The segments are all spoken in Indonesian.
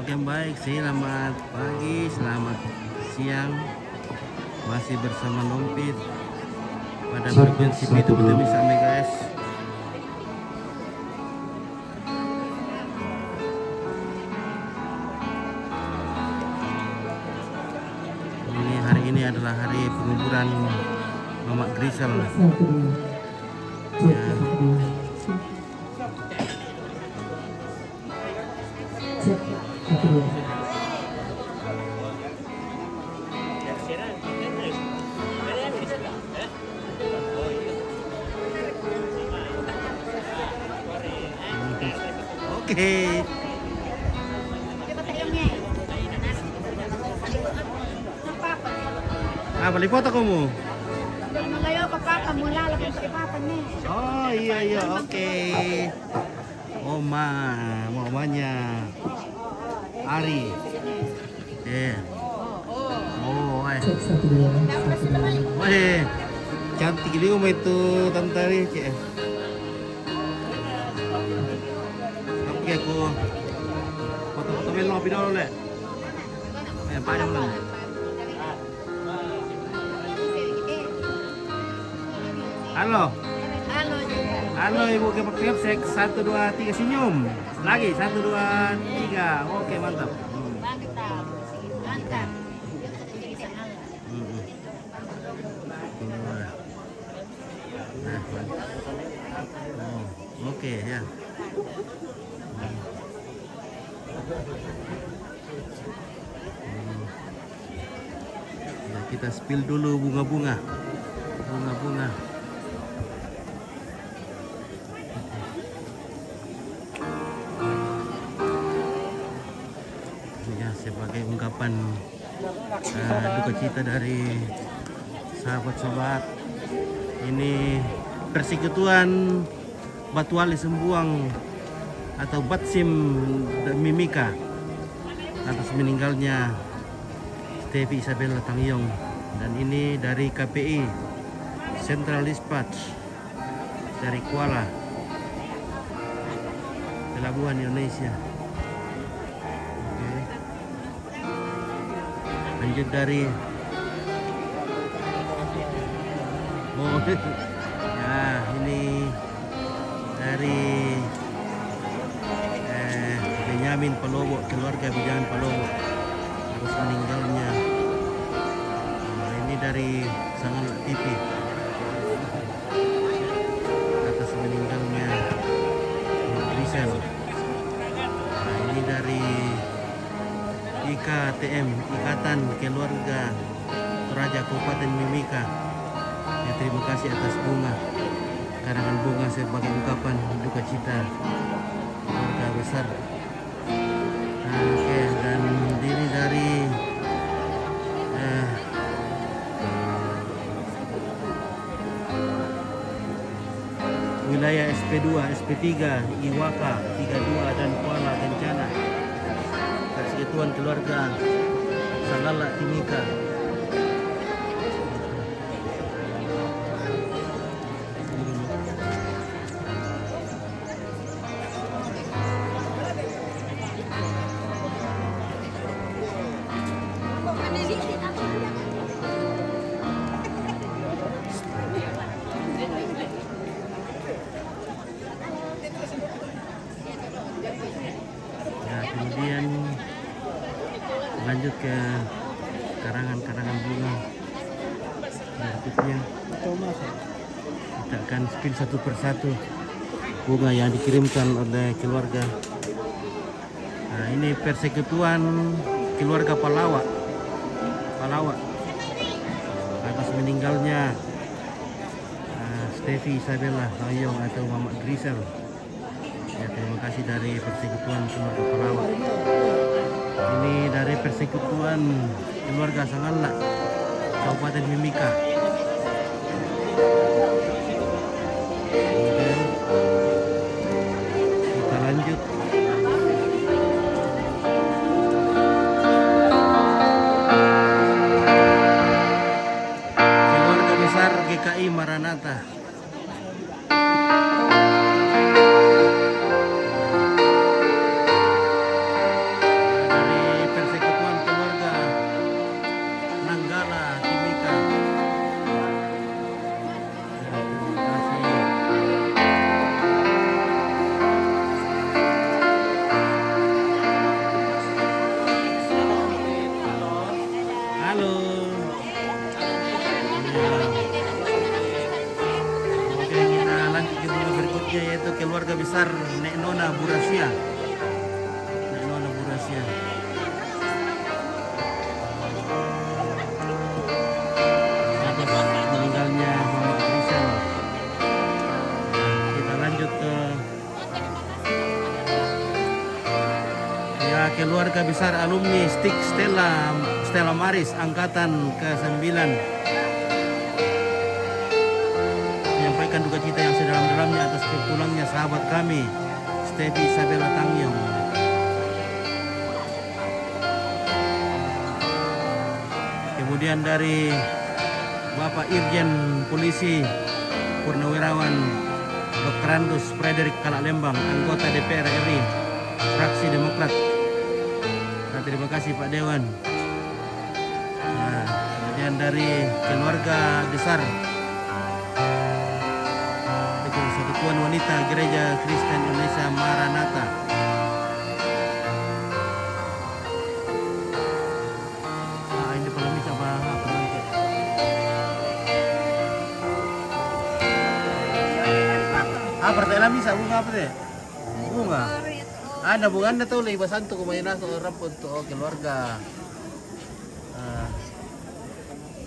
Oke baik, selamat pagi, selamat siang. Masih bersama Nompit pada frekuensi Pitu-Pitu Misame guys. Hari ini adalah hari penguburan Mama Grisel. Ya. Oke. Balik foto kamu? Oh iya oke. Mamanya Ari. Cantik ini itu Tante Ari, Cek. Oke aku foto-foto melo video le. Panjang lah. Halo. Halo Ibu Kepek Sek 1 2 3 senyum. Lagi 1 2 3. Oke, mantap. Mantap. Oke ya. Ya, kita spill dulu bunga-bunga. Ya, sebagai ungkapan duka cita dari sahabat-sahabat. Ini Persekutuan Batuali Sembuang atau Batsim Mimika atas meninggalnya Stevi Isabella Tangyong, dan ini dari KPI Central Dispatch dari Kuala Pelabuhan Indonesia. Oke. Lanjut dari ya, ini dari Benyamin Palobo, keluarga Benyamin Palobo atas meninggalnya. Ini dari Sangan TV atas meninggalnya Grisel. Ini dari IKTM, Ikatan Keluarga Toraja Kabupaten Mimika. Ya, terima kasih atas karangan bunga sebagai ungkapan duka cita keluarga besar. Oke, dan diri dari wilayah SP2, SP3, Iwaka, 32 dan Kuala Kencana. Persekutuan Keluarga Salala Timika. Kemudian lanjut ke karangan bunga berikutnya. Kita akan spill satu persatu bunga yang dikirimkan oleh keluarga. Nah, ini Persekutuan Keluarga Palawa atas meninggalnya Stevi Isabella Tangyong atau Mama Grisel. Ya, terima kasih dari Persekutuan Keluarga Palawa. Ini dari Persekutuan Keluarga Sangala Kabupaten Mimika. Kemudian kita lanjut keluarga besar GKI Maranatha. Asia. Naino Asia. Atas meninggalnya Muhammad Rizal. Kita lanjut ke ya keluarga besar alumni STIK Stella Maris angkatan ke-9 menyampaikan duka cita yang sedalam-dalamnya atas berpulangnya sahabat kami Stevi Isabella Tangyong. Kemudian dari Bapak Irjen Polisi Purnawirawan Dr. Andus Frederick Kalak-Lembang, anggota DPR RI fraksi Demokrat. Nah, terima kasih Pak Dewan. Nah, kemudian dari keluarga besar Persekutuan Wanita Gereja Kristen Indonesia Maranatha. Ini polemik apa nanti? Pertanyaan bisa bunga apa deh? Bunga. Ada bunga anda tahu lagi basanto kumain naso orang untuk keluarga.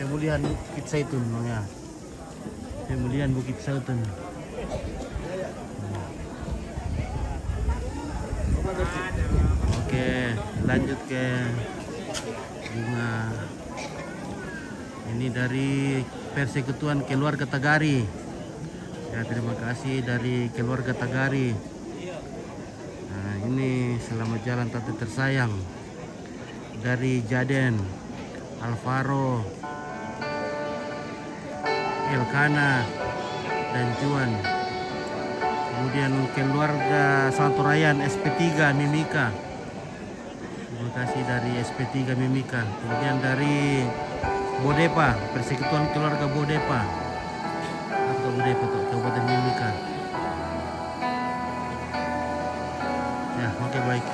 Pemulihan Bukit Zaitun ya. Pemulihan Bukit Zaitun. Oke, lanjut ke bunga. Ini dari Persekutuan Keluarga Tagari. Ya, terima kasih dari keluarga Tagari. Nah, ini selamat jalan tante tersayang dari Jaden, Alvaro, Elkana, dan Juan. Kemudian keluarga Santurayan SP3 Mimika. Terima kasih dari SP3 Mimika. Kemudian dari Bodepa, Persekutuan Keluarga Bodepa atau Bodepa Kabupaten Mimika. Ya, oke baik.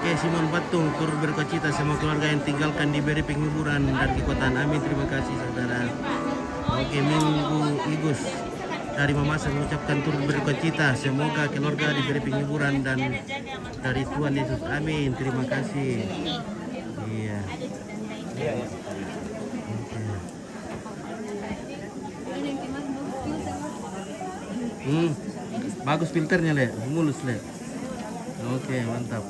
Oke, Simon Batung turut berkacita semua keluarga yang tinggalkan diberi penghiburan dan kekuatan. Amin. Terima kasih saudara. Oke, Minggu Igus dari Mamasa mengucapkan turut berkacita semoga keluarga diberi penghiburan dan dari Tuhan Yesus. Amin. Terima kasih. Iya. Bagus filternya Le, mulus Le. Oke, mantap.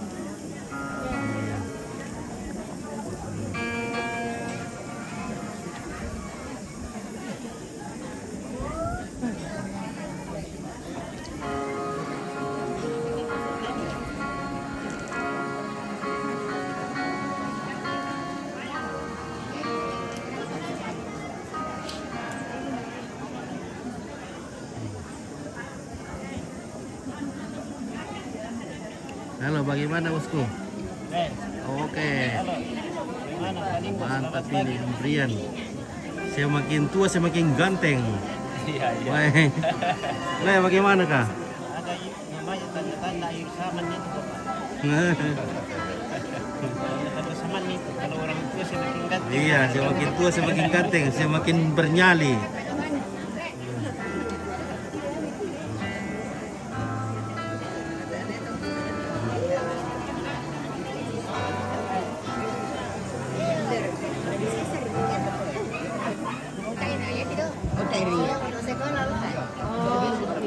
Halo, bagaimana bosku? Oke. Mantap ini pemberian. Semakin tua semakin ganteng. Iya. Nah, bagaimana kah? Ada namanya tanda-tanda air saman itu, Pak. Tanda saman itu kalau orang tua semakin ganteng. Iya, semakin tua semakin ganteng, semakin bernyali.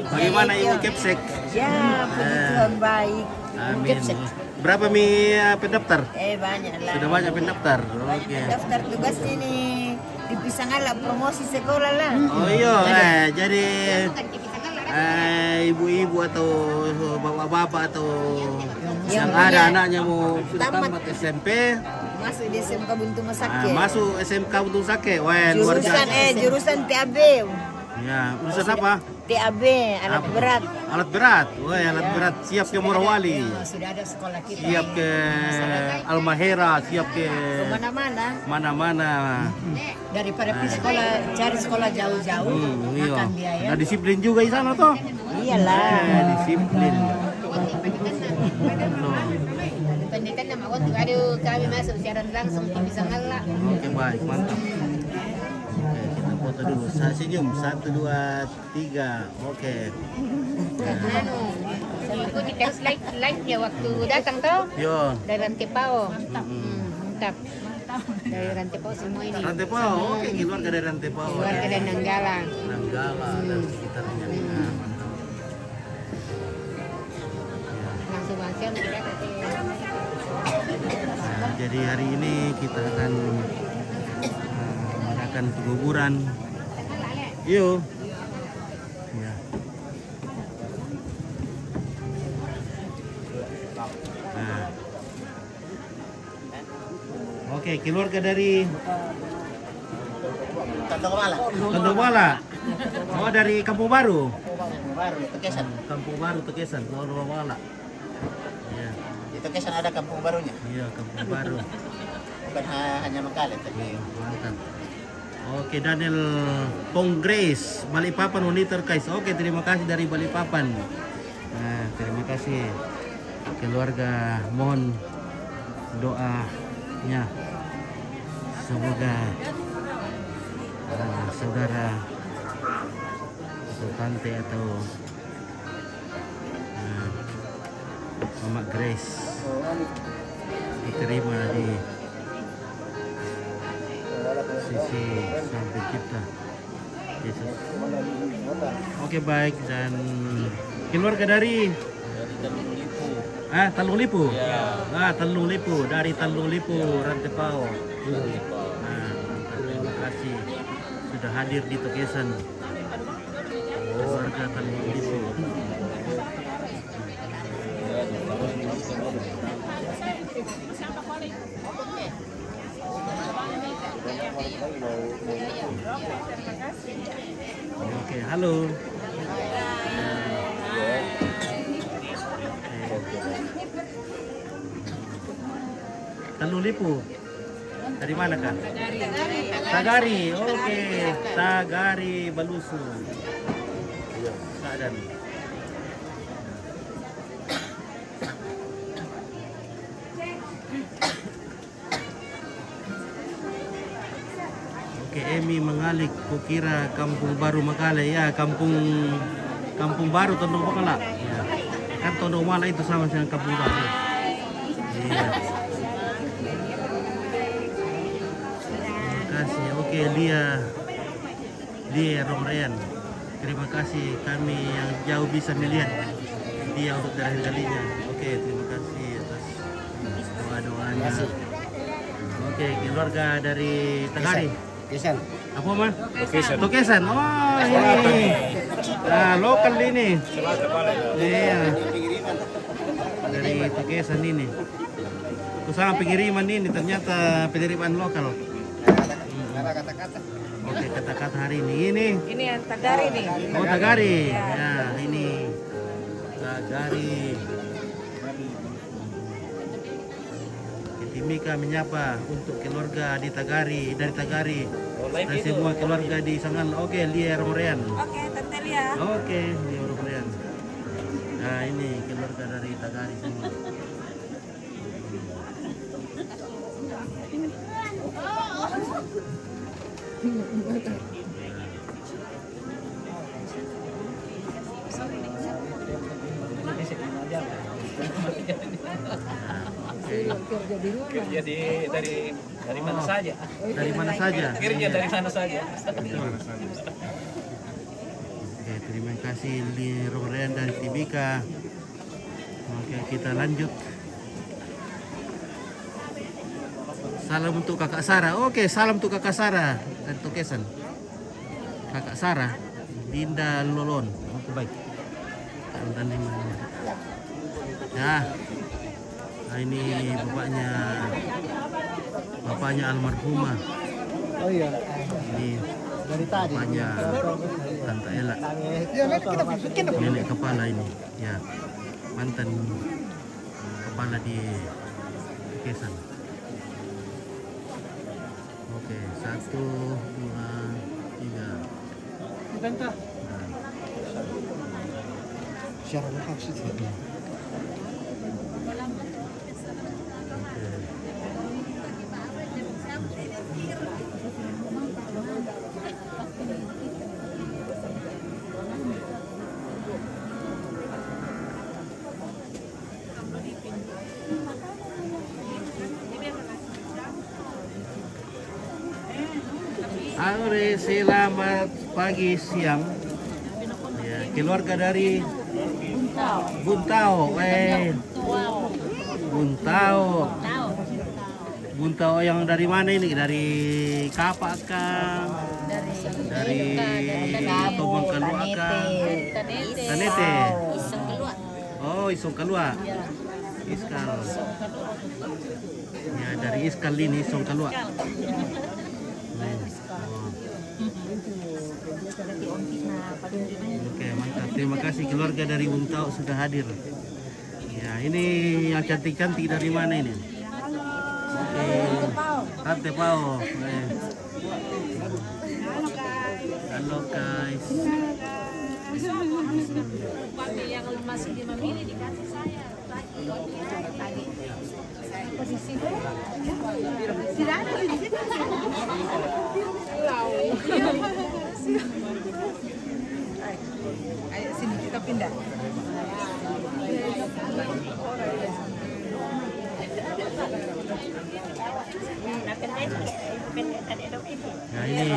Bagaimana Ibu Kepsek? Ya, puji Tuhan baik. Amin. Berapa pendaftar? Banyak lah. Sudah banyak pendaftar. Oke. Daftar tugas ini di Pisangala promosi sekolah lah. Oh iya, jadi ibu-ibu atau bapak-bapak atau yang ada anaknya mau sudah tamat SMP, Masuk di SMK Buntu Masake. masuk SMK Buntu Sake, wah luar Jurusan biasa. jurusan TAB. Ya, urusan apa? TAB alat Apa? berat. Alat berat, wah alat berat siap ke Morowali, Sudah ada sekolah kita. siap ke Almahera, siap ke Mana-mana. mana-mana. Daripada pergi sekolah, cari sekolah jauh-jauh, Iya. makan biaya. Nah, disiplin juga di sana toh. Iyalah. Disiplin. Pendidikan nama waktu aduh kami masuk siaran langsung di Pisangala. Oke baik, mantap. Oke, kita foto dulu. Saya senyum, 1, 2, 3. Oke. Anu, ikuti terus live ya waktu datang tuh Yo. dari Rantepao. Mm-mm. Mantap. Dari Rantepao semua ini. Rantepao, oke, keluarga dari Rantepao. Keluarga dari Nanggala. Nanggala dan sekitarnya. Nah, mantap. Langsung langsung tidak ada. Nah, jadi hari ini kita akan mengadakan penguburan. Yuk. Ya. Nah. Oke, keluarga dari Tondowala. Oh, dari Kampung Baru. Baru Tekesan. Kampung Baru Tekesan, Tondowala. Ya, Di Tekesan ada kampung barunya. iya Kampung Baru. Bukan hanya Mengkalet tapi Mantap. Oke, Daniel Ponggres, Balikpapan Monitor Kais. Oke, terima kasih dari Balikpapan. Nah, terima kasih keluarga, mohon doanya semoga saudara atau tante atau Mama Grace diterima di sisi Sang Pencipta Yesus. Oke baik, dan keluarga dari Talung Lipu. Talung Lipu, dari Talung Lipu Rantepao. Nah, terima kasih sudah hadir di Tokesan. Keluarga Talung Lipu. Oke, halo. Talung Lipu. Dari mana kak? Tagari. Oke, Tagari Balusu. Sadan. Oke, Emi Mengalik, kukira Kampung Baru Makale. Ya, Kampung Baru Tondowala. Ya. Kan Tondowala itu sama dengan Kampung Baru. Iya. Terima kasih. Oke, Lia Romrean. Terima kasih, kami yang jauh bisa melihat dia untuk terakhir kalinya. Oke, terima kasih atas doa-doanya. Oke, keluarga dari Tagari. Tekesan. Apa mah? Tokesan. Oh, ini. Nah, lokal ini. Iya. Dari Tokesan ini. Usaha pengiriman ini ternyata pengiriman lokal. Kata-kata. Oke, kata-kata hari ini. Ini yang Tagari nih. Oh, Tagari. Ya, ini Tagari. Timika menyapa untuk keluarga di Tagari, dari Tagari. Dan semua keluarga di Sangan. Oke, Lia Romrean. Oke, Tante Lia. Oke, Lia Romrean. Nah, ini keluarga dari Tagari semua. Kerja dari mana saja. Dari mana saja? Kerja dari mana saja. Betul. Oke, terima kasih Lia Romrean dan Timika. Oke, kita lanjut. Salam untuk kakak Sarah. Oke, salam untuk kakak Sarah dan Tokesan. Kakak Sarah, Dinda Lolon. Oke, baik. Ya. Nah, ini bapaknya almarhumah. Oh iya. Ini Dari tadi. bapaknya Tante Ella. Ya, kita bikin Nenek kepala ini. Ya. Mantan kepala di Kesan. Oke, 1, 2, 3. Benta. Siapa yang harus itu? Halo, selamat pagi siang. Ya, keluarga dari Buntao. Buntao yang dari mana ini? Dari Kapak kah? Dari Tobong Kalua kah? Tanete. Oh, Isong Kalua. Iskal. Ya, dari Iskal ini Isong Kalua. Oke, mantap. Terima kasih keluarga dari Buntao sudah hadir. Ya, ini yang cantik-cantik dari mana ini? Oke, Tante Pao. Halo guys. Yang masih memilih dikasih saya. Tadi. Posisi. Tidak ada di situ. Ayo sini kita pindah. Nah, ini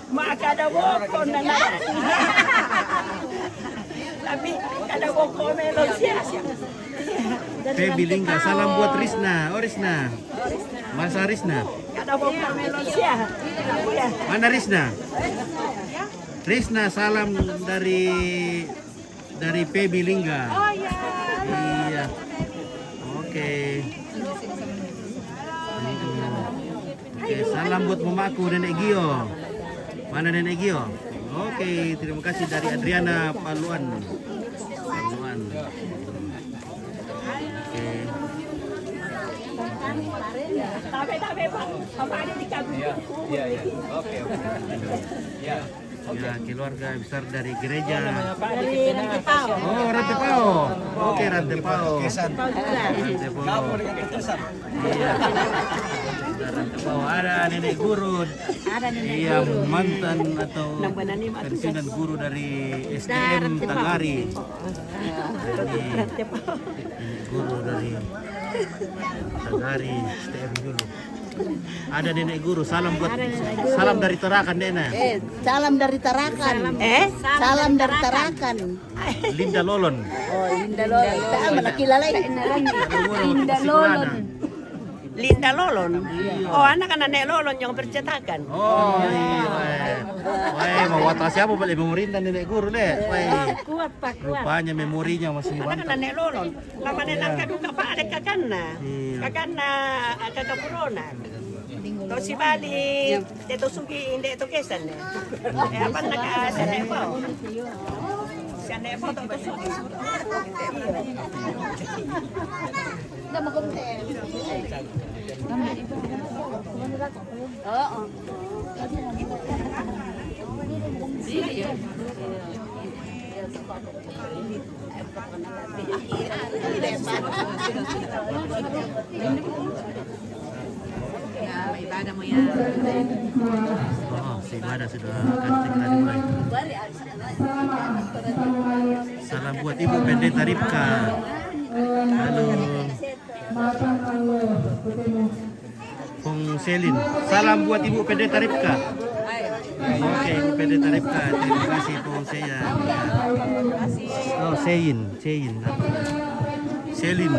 Maka ada boko na Tapi ada boko melon sia-sia. Feby Lingga, salam buat Risna. Oh, Risna. Masa Risna. Ada boko melon sia. Mana Risna? Risna, salam dari Feby Lingga. Oh ya. Iya. Oke. Oke, salam buat mamaku Nenek Gio. Mana Nenek Gio? Oke, terima kasih dari Adriana Paluan. Oke. Tabe Pak. Apa ada di kabin? Iya. Oke. Ya. Ya, keluarga besar dari gereja. Dari Rantepao. Oh, Rantepao. Oke, Rantepao. Rantepao. Iya. Rantepao. Ada Nenek Guru. Iya, mantan atau pensiunan guru dari SDM Tagari. Ini Nenek Guru dari Tagari SDM dulu. Ada Nenek Guru, salam dari Tarakan, Nena. Salam dari Tarakan. Salam dari Tarakan. Linda Lolon. Oh, Linda Lolon. Tama nakilala Linda Lolon. Linda Lolon. Oh, anak kan Nenek Lolon yang bercetakan. Oh iya. Wah, mau wata siapa balik memorindan Nenek Guru deh. Wah, Kuat Pak, kuat. rupanya memorinya masih Anak kan mantap. Nenek Lolon. Lama nenek kaduka Pak ada kakana. Iya. Kakana kakak corona. Kau si Bali, teto sugi hindi ito kesan. Apa naka sa nepo? Sa nepo to sugi. Oo. May ibadah mo yan. Oh, si Mada sudah akan kita dimulai. Salam buat Ibu Pendeta Ripka. Halo. Pong Selin. Salam buat Ibu Pendeta Ripka. Oke, Ibu Pendeta Ripka. Terima kasih Pong Seya. Oh, Sein. Selin.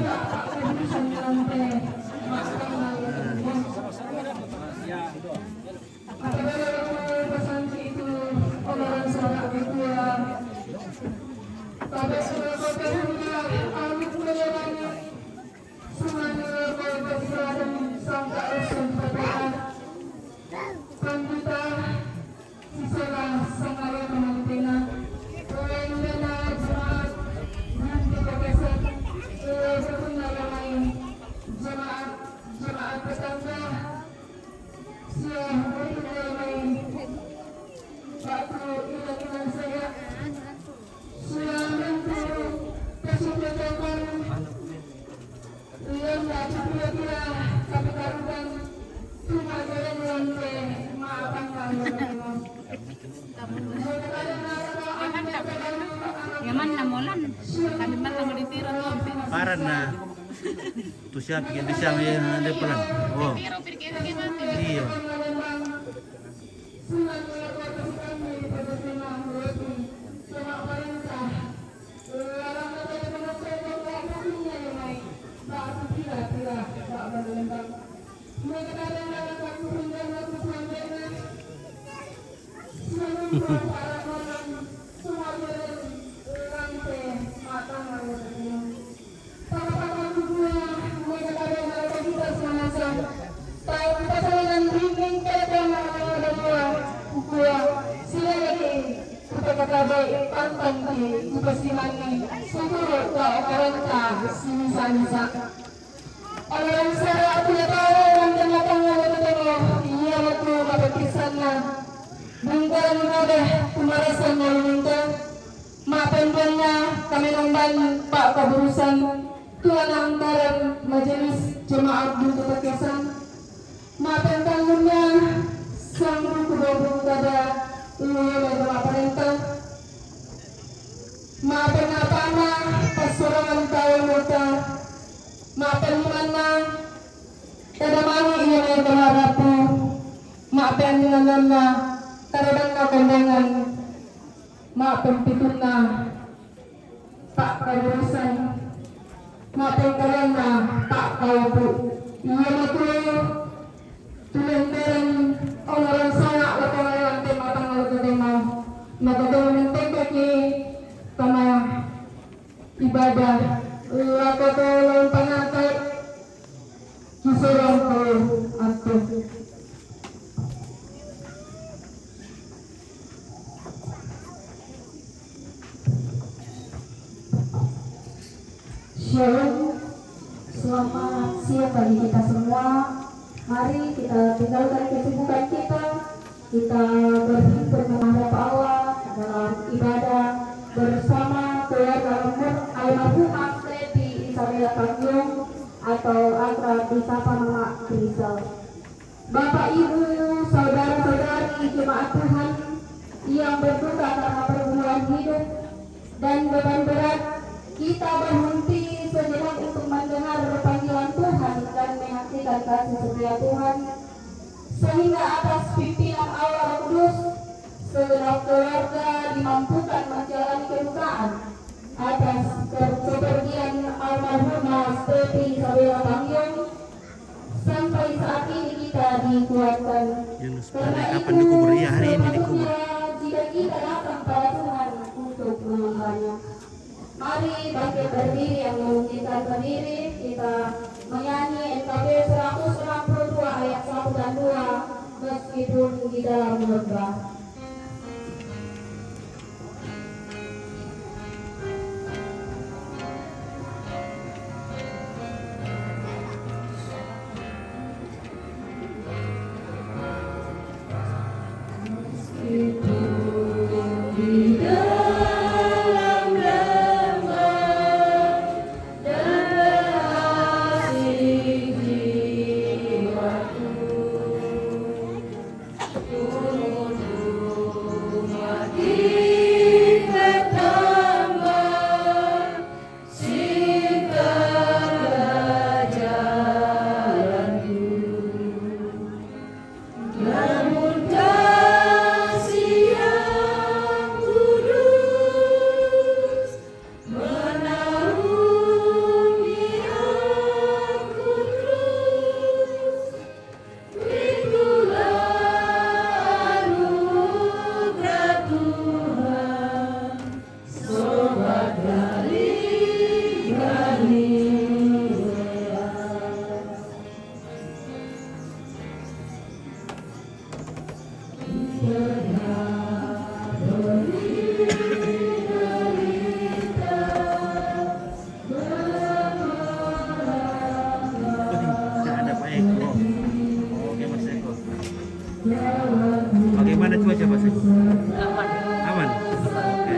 Yaman na molan. Kami man lang ditira no. Paran na. Tu siya bikin siya may ada pelan. Oh. Iya. Orang saya punya tahu dan lapangan iya waktu dapat kisahnya bungkuran ada pemarasan yang minta maafkan kami nomban Pak Keburusan Tuan Anggaran Majelis Jemaat Buntu Pakisan maafkan tanggungnya sang guru kepada Uluyah dan Bapak Perintah maafkan apa-apa pasorangan tahun muka maafkan mana kada mani iya may kaharapo maafkan nganana karadang na kondangan maafkan pitun na Pak Keburusan maafkan kalian na Pak Kaupo iya matuloy tulenteran orang saya lakukan yang matang lalu tema matang kaki sama ibadah lakukan pangatai kisurang ko ato Shalom, selamat siang bagi kita semua. Mari kita tinggalkan kesibukan kita berhimpun menghadap Allah dalam ibadah bersama keluarga almarhumah Teti Isabella Tanjung atau akrab disapa Mama Krisel. Bapak Ibu, saudara-saudari jemaat Tuhan yang berduka karena pergumulan hidup dan beban berat, kita berhenti sejenak untuk mendengar panggilan Tuhan dan menyaksikan kasih setia Tuhan, sehingga atas pimpinan Allah Roh Kudus segenap keluarga dimampukan menjalani kedukaan atas kepergian almarhumah Teti Isabella Tanjung. Sampai saat ini kita dikuatkan. Karena Kapan dikubur? Ya, hari ini dikubur. Jika kita datang pada Tuhan untuk menyembahnya, mari bangkit berdiri yang memungkinkan berdiri. Kita menyanyi NKB 162 ayat 1 dan 2 meskipun di dalam khotbah. Tuhan Bagaimana cuaca Pak Segu? Aman. Oke.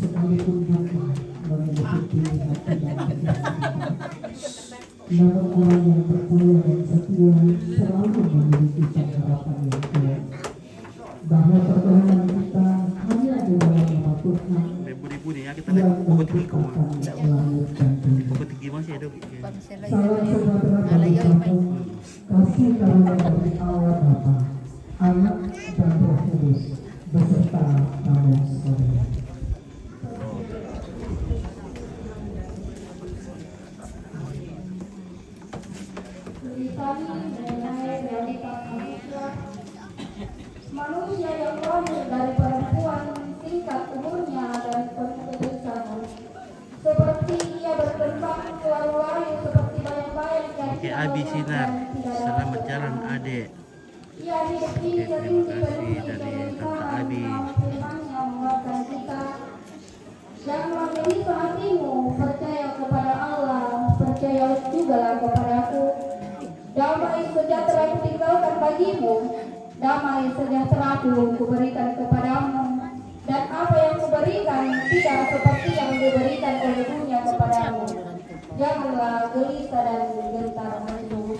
sekalipun duka memiliki hati yang bersih. Namun orang yang percaya dan setia selalu memiliki harapan yang kuat bahwa perjalanan kita hanya di dalam nama Tuhan Budi-budi ya kita yang lihat pokok tinggi kau. menciptakan langit dan bumi. Pokok tinggi masih ada. Salam sejahtera bagi kamu, kasih karunia dari Allah Bapa, Anak dan Roh Kudus, beserta kamu sekalian. Manusia yang lahir dari perempuan singkat umurnya dan penuh kebijaksanaan. Seperti ia berkembang layu-layu seperti bayang-bayang yang Oke, Abi Sinar. Selamat jalan Adek. ia hidup di Oke, terima setinggi kasih dari Tante Abi. firman-Nya menguatkan kita. Janganlah gelisah hatimu, percaya kepada Allah, percaya jugalah kepadaku. Damai sejahtera kutinggalkan bagimu, damai sejahtera kuberikan kepadamu. Dan apa yang kuberikan tidak seperti yang diberikan oleh dunia kepadamu. Janganlah gelisah dan gentar hatimu.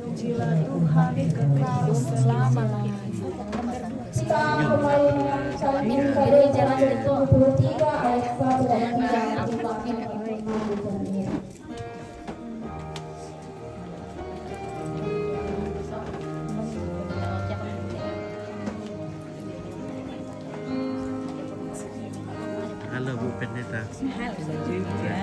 Pujilah Tuhan kekal selama-lamanya. Kita kembali menyanyikan pada jalan 23 ayat 1 dan 3 kita akan Halo Bu Pendeta. Halo juga.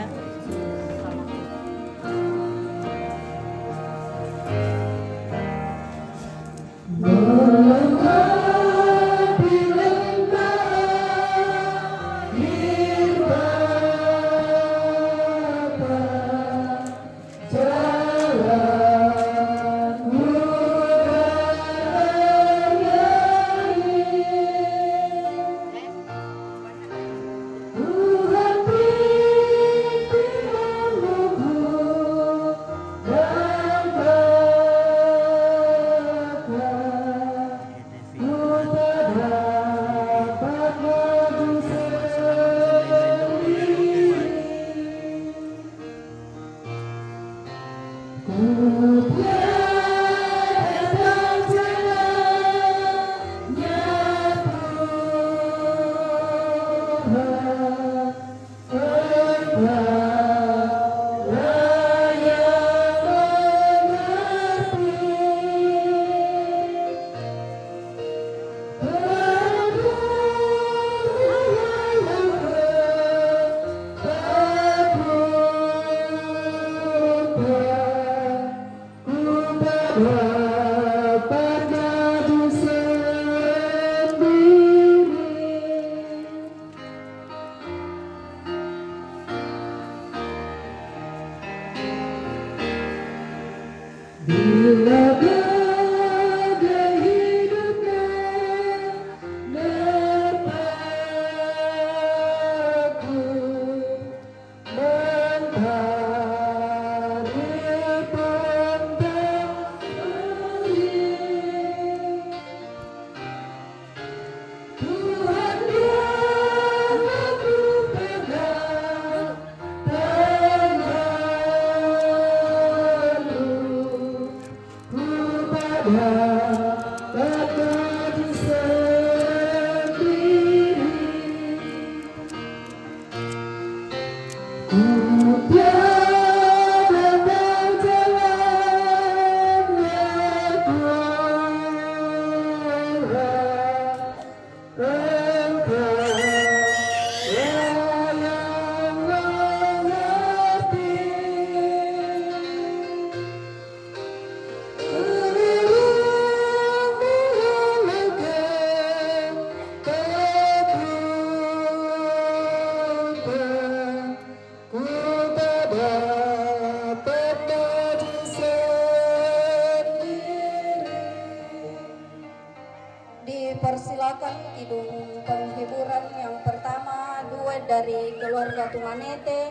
dari keluarga Tumanete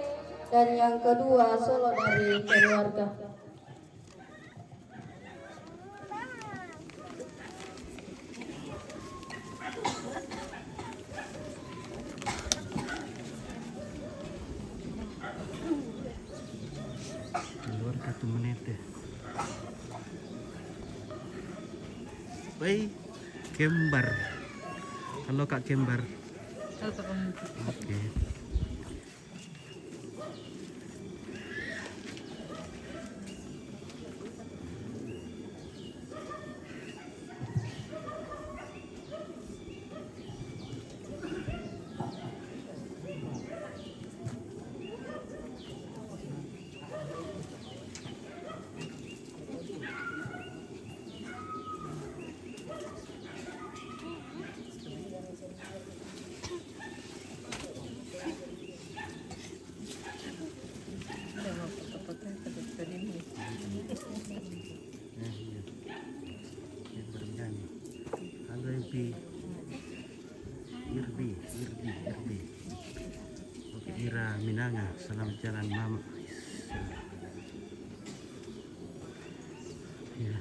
dan yang kedua solo dari keluarga. Keluarga Tumanete. Baik, Kembar. Halo Kak Kembar. Oke. Halo Irbi. Oke, Ira Minanga, selamat jalan Mama. Ya.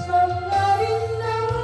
Sangarinda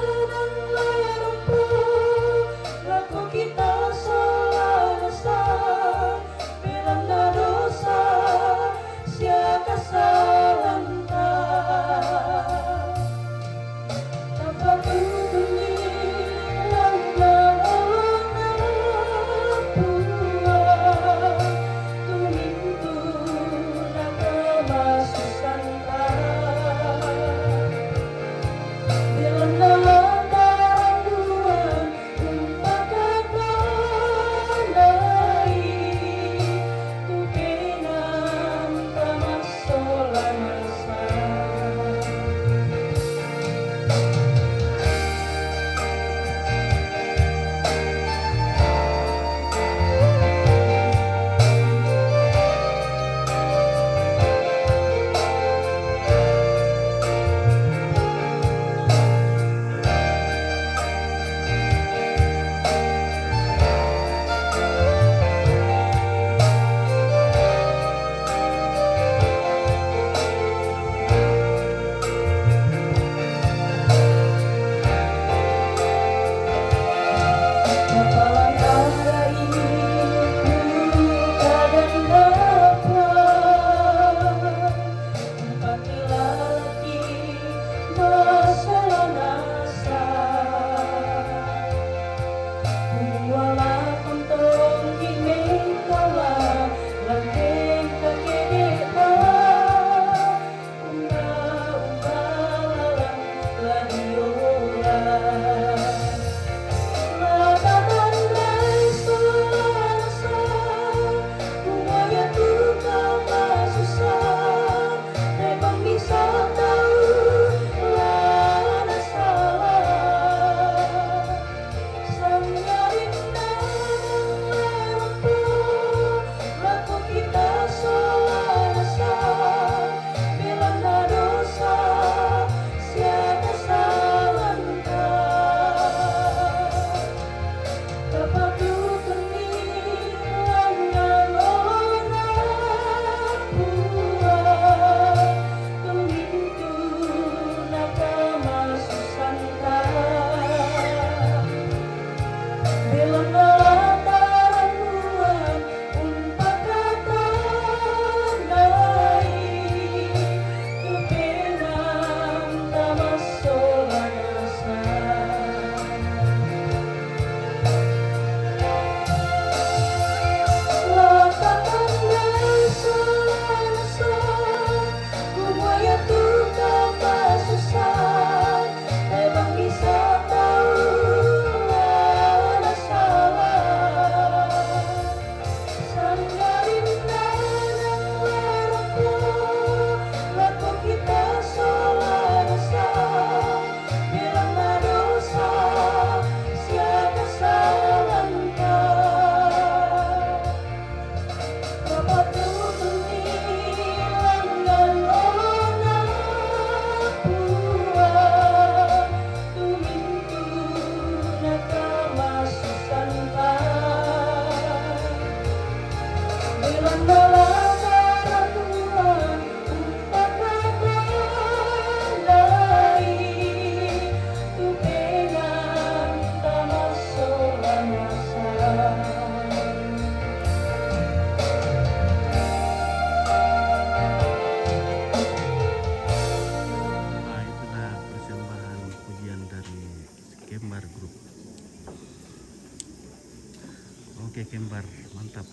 Oke, kembar, mantap.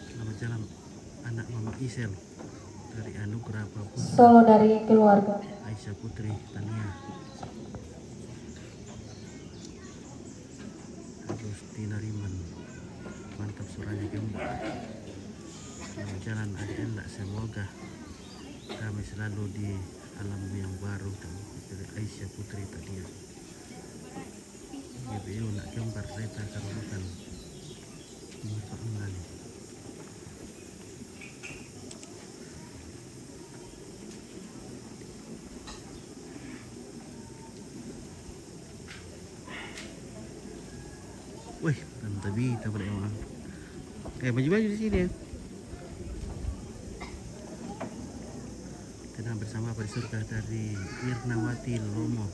Selamat jalan anak Mama Isel dari Anugerah Papua, Solo dari keluarga. Aisyah Putri Tania, Agustina Riman, mantap suaranya kembar. Selamat jalan adik Enda, semoga kami selalu di alam yang baru. Dari Aisyah Putri Tania, GBU nak kembar reta karubukan Bapak Enggani. Wih, mantap kita pada emang. Baju-baju di sini ya. Tenang bersama pada surga dari Irnawati Lomo.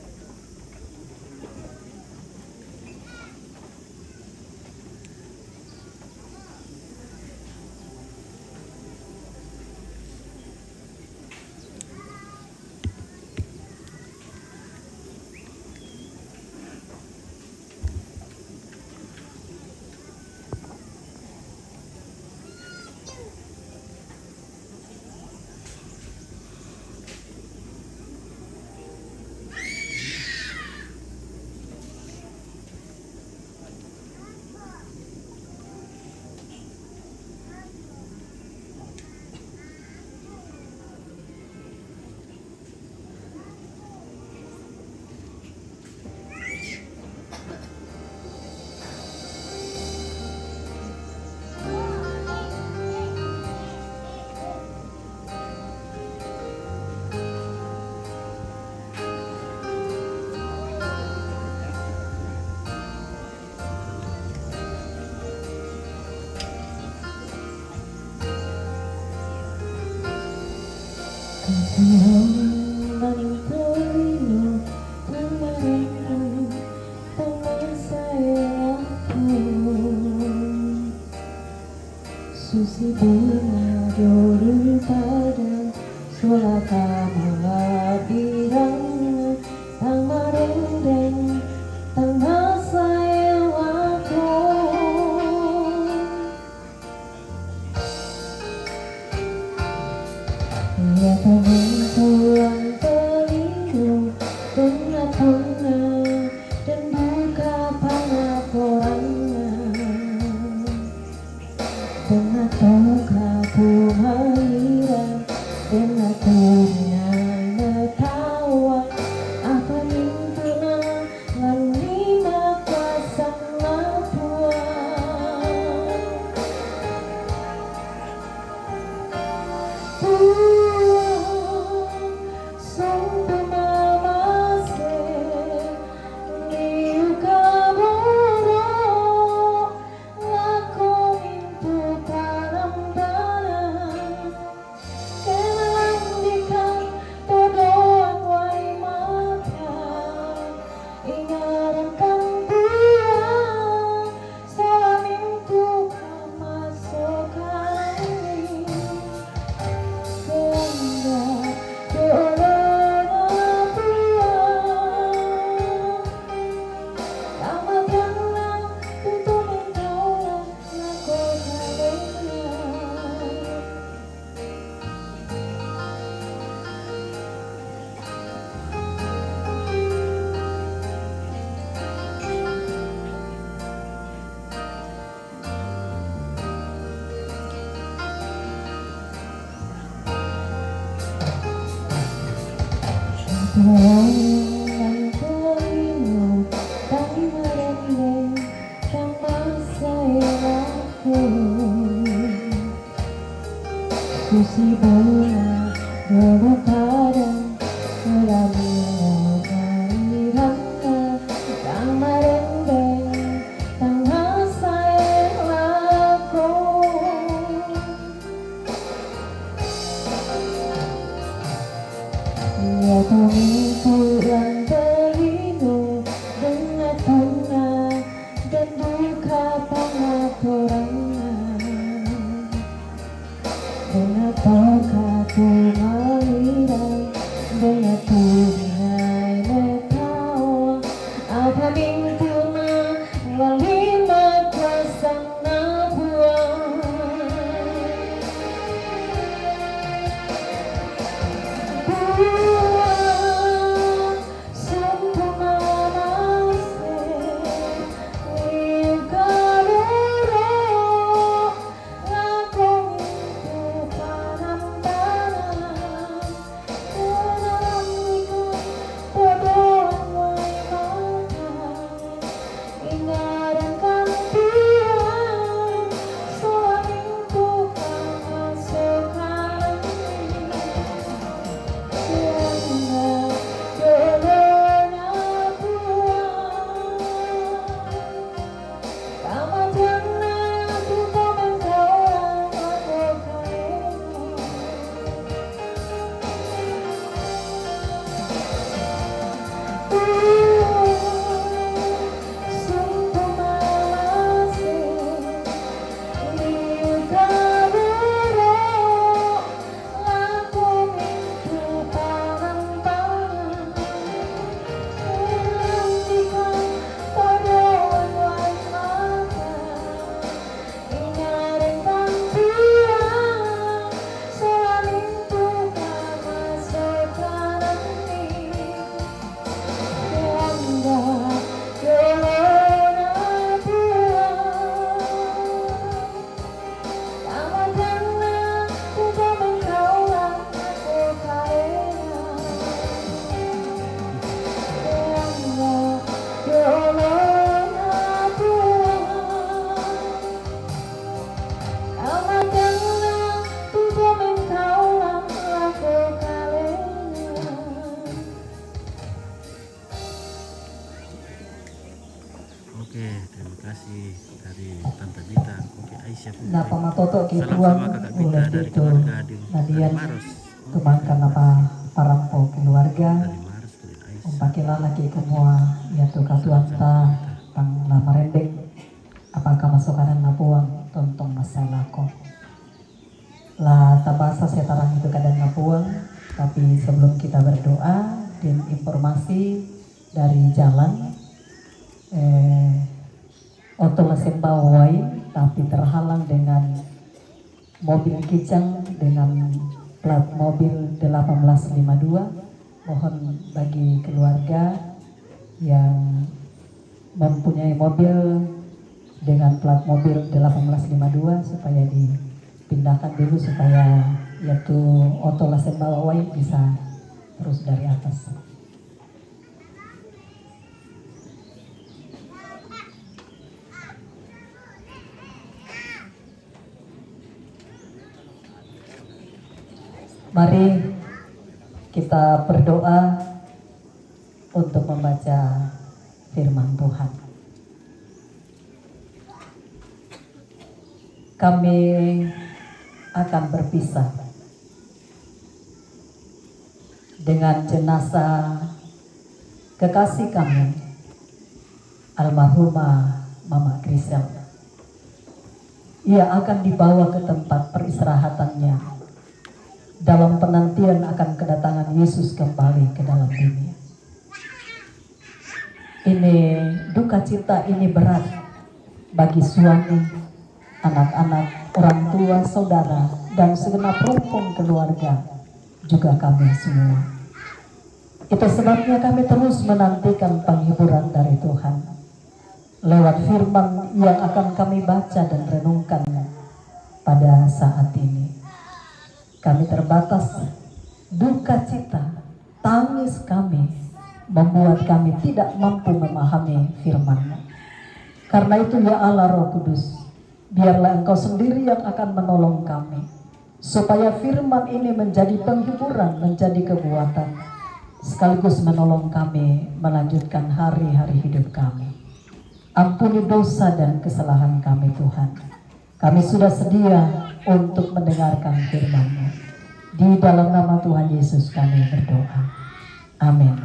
Susi bunga dulu pada sulaka mengabirang tang merendeng tengah saya waktu ya temen tulang pelindung tengah-tengah dan buka pangaporannya dengan toka pumaira dengan turinai tawa apa mintuna lanina pasang matua sampai mamase liu kaburo lako mintu parambanan kelandikan todoan wai mata ingarankan dia salam mintu kamasokan Sehingga doa Papua Tamat yang untuk menolak Nako kawenya Tuhan pelindung tang merendeng tang masaya aku Susi bunga dulu padang melamina karirangka tang merendeng tang masaya aku ya tulang pelindung dengan tengah dan buka pengaporangan dengan toka pumalira pamatoto Salam kituan sama kakak oleh Binda dari itu keluarga Adil nadian Maros. tumangkan apa parampo keluarga Dari Maros dari Aisyah. umpakila lagi kumua yaitu katuan ta tang lama rendeng apakah masukanan napuang tontong masalah kok lah tabasa setarang itu kadang napuang. Tapi sebelum kita berdoa dan informasi dari jalan Otolasen Bawai tapi terhalang dengan mobil kijang dengan plat mobil 1852. Mohon bagi keluarga yang mempunyai mobil dengan plat mobil 1852 supaya dipindahkan dulu supaya yaitu Otolasen Bawai bisa terus dari atas. Mari kita berdoa untuk membaca firman Tuhan. Kami akan berpisah dengan jenazah kekasih kami, almarhumah Mama Grisel. Ia akan dibawa ke tempat peristirahatannya dalam penantian akan kedatangan Yesus kembali ke dalam dunia. Ini duka cita ini berat bagi suami, anak-anak, orang tua, saudara, dan segenap rumpun keluarga, juga kami semua. Itu sebabnya kami terus menantikan penghiburan dari Tuhan lewat firman yang akan kami baca dan renungkan pada saat ini. Kami terbatas, duka cita, tangis kami membuat kami tidak mampu memahami firman-Mu. Karena itu ya Allah Roh Kudus, biarlah Engkau sendiri yang akan menolong kami, supaya firman ini menjadi penghiburan, menjadi kekuatan, sekaligus menolong kami melanjutkan hari-hari hidup kami. Ampuni dosa dan kesalahan kami Tuhan. Kami sudah sedia untuk mendengarkan firman-Mu. Di dalam nama Tuhan Yesus kami berdoa. Amin.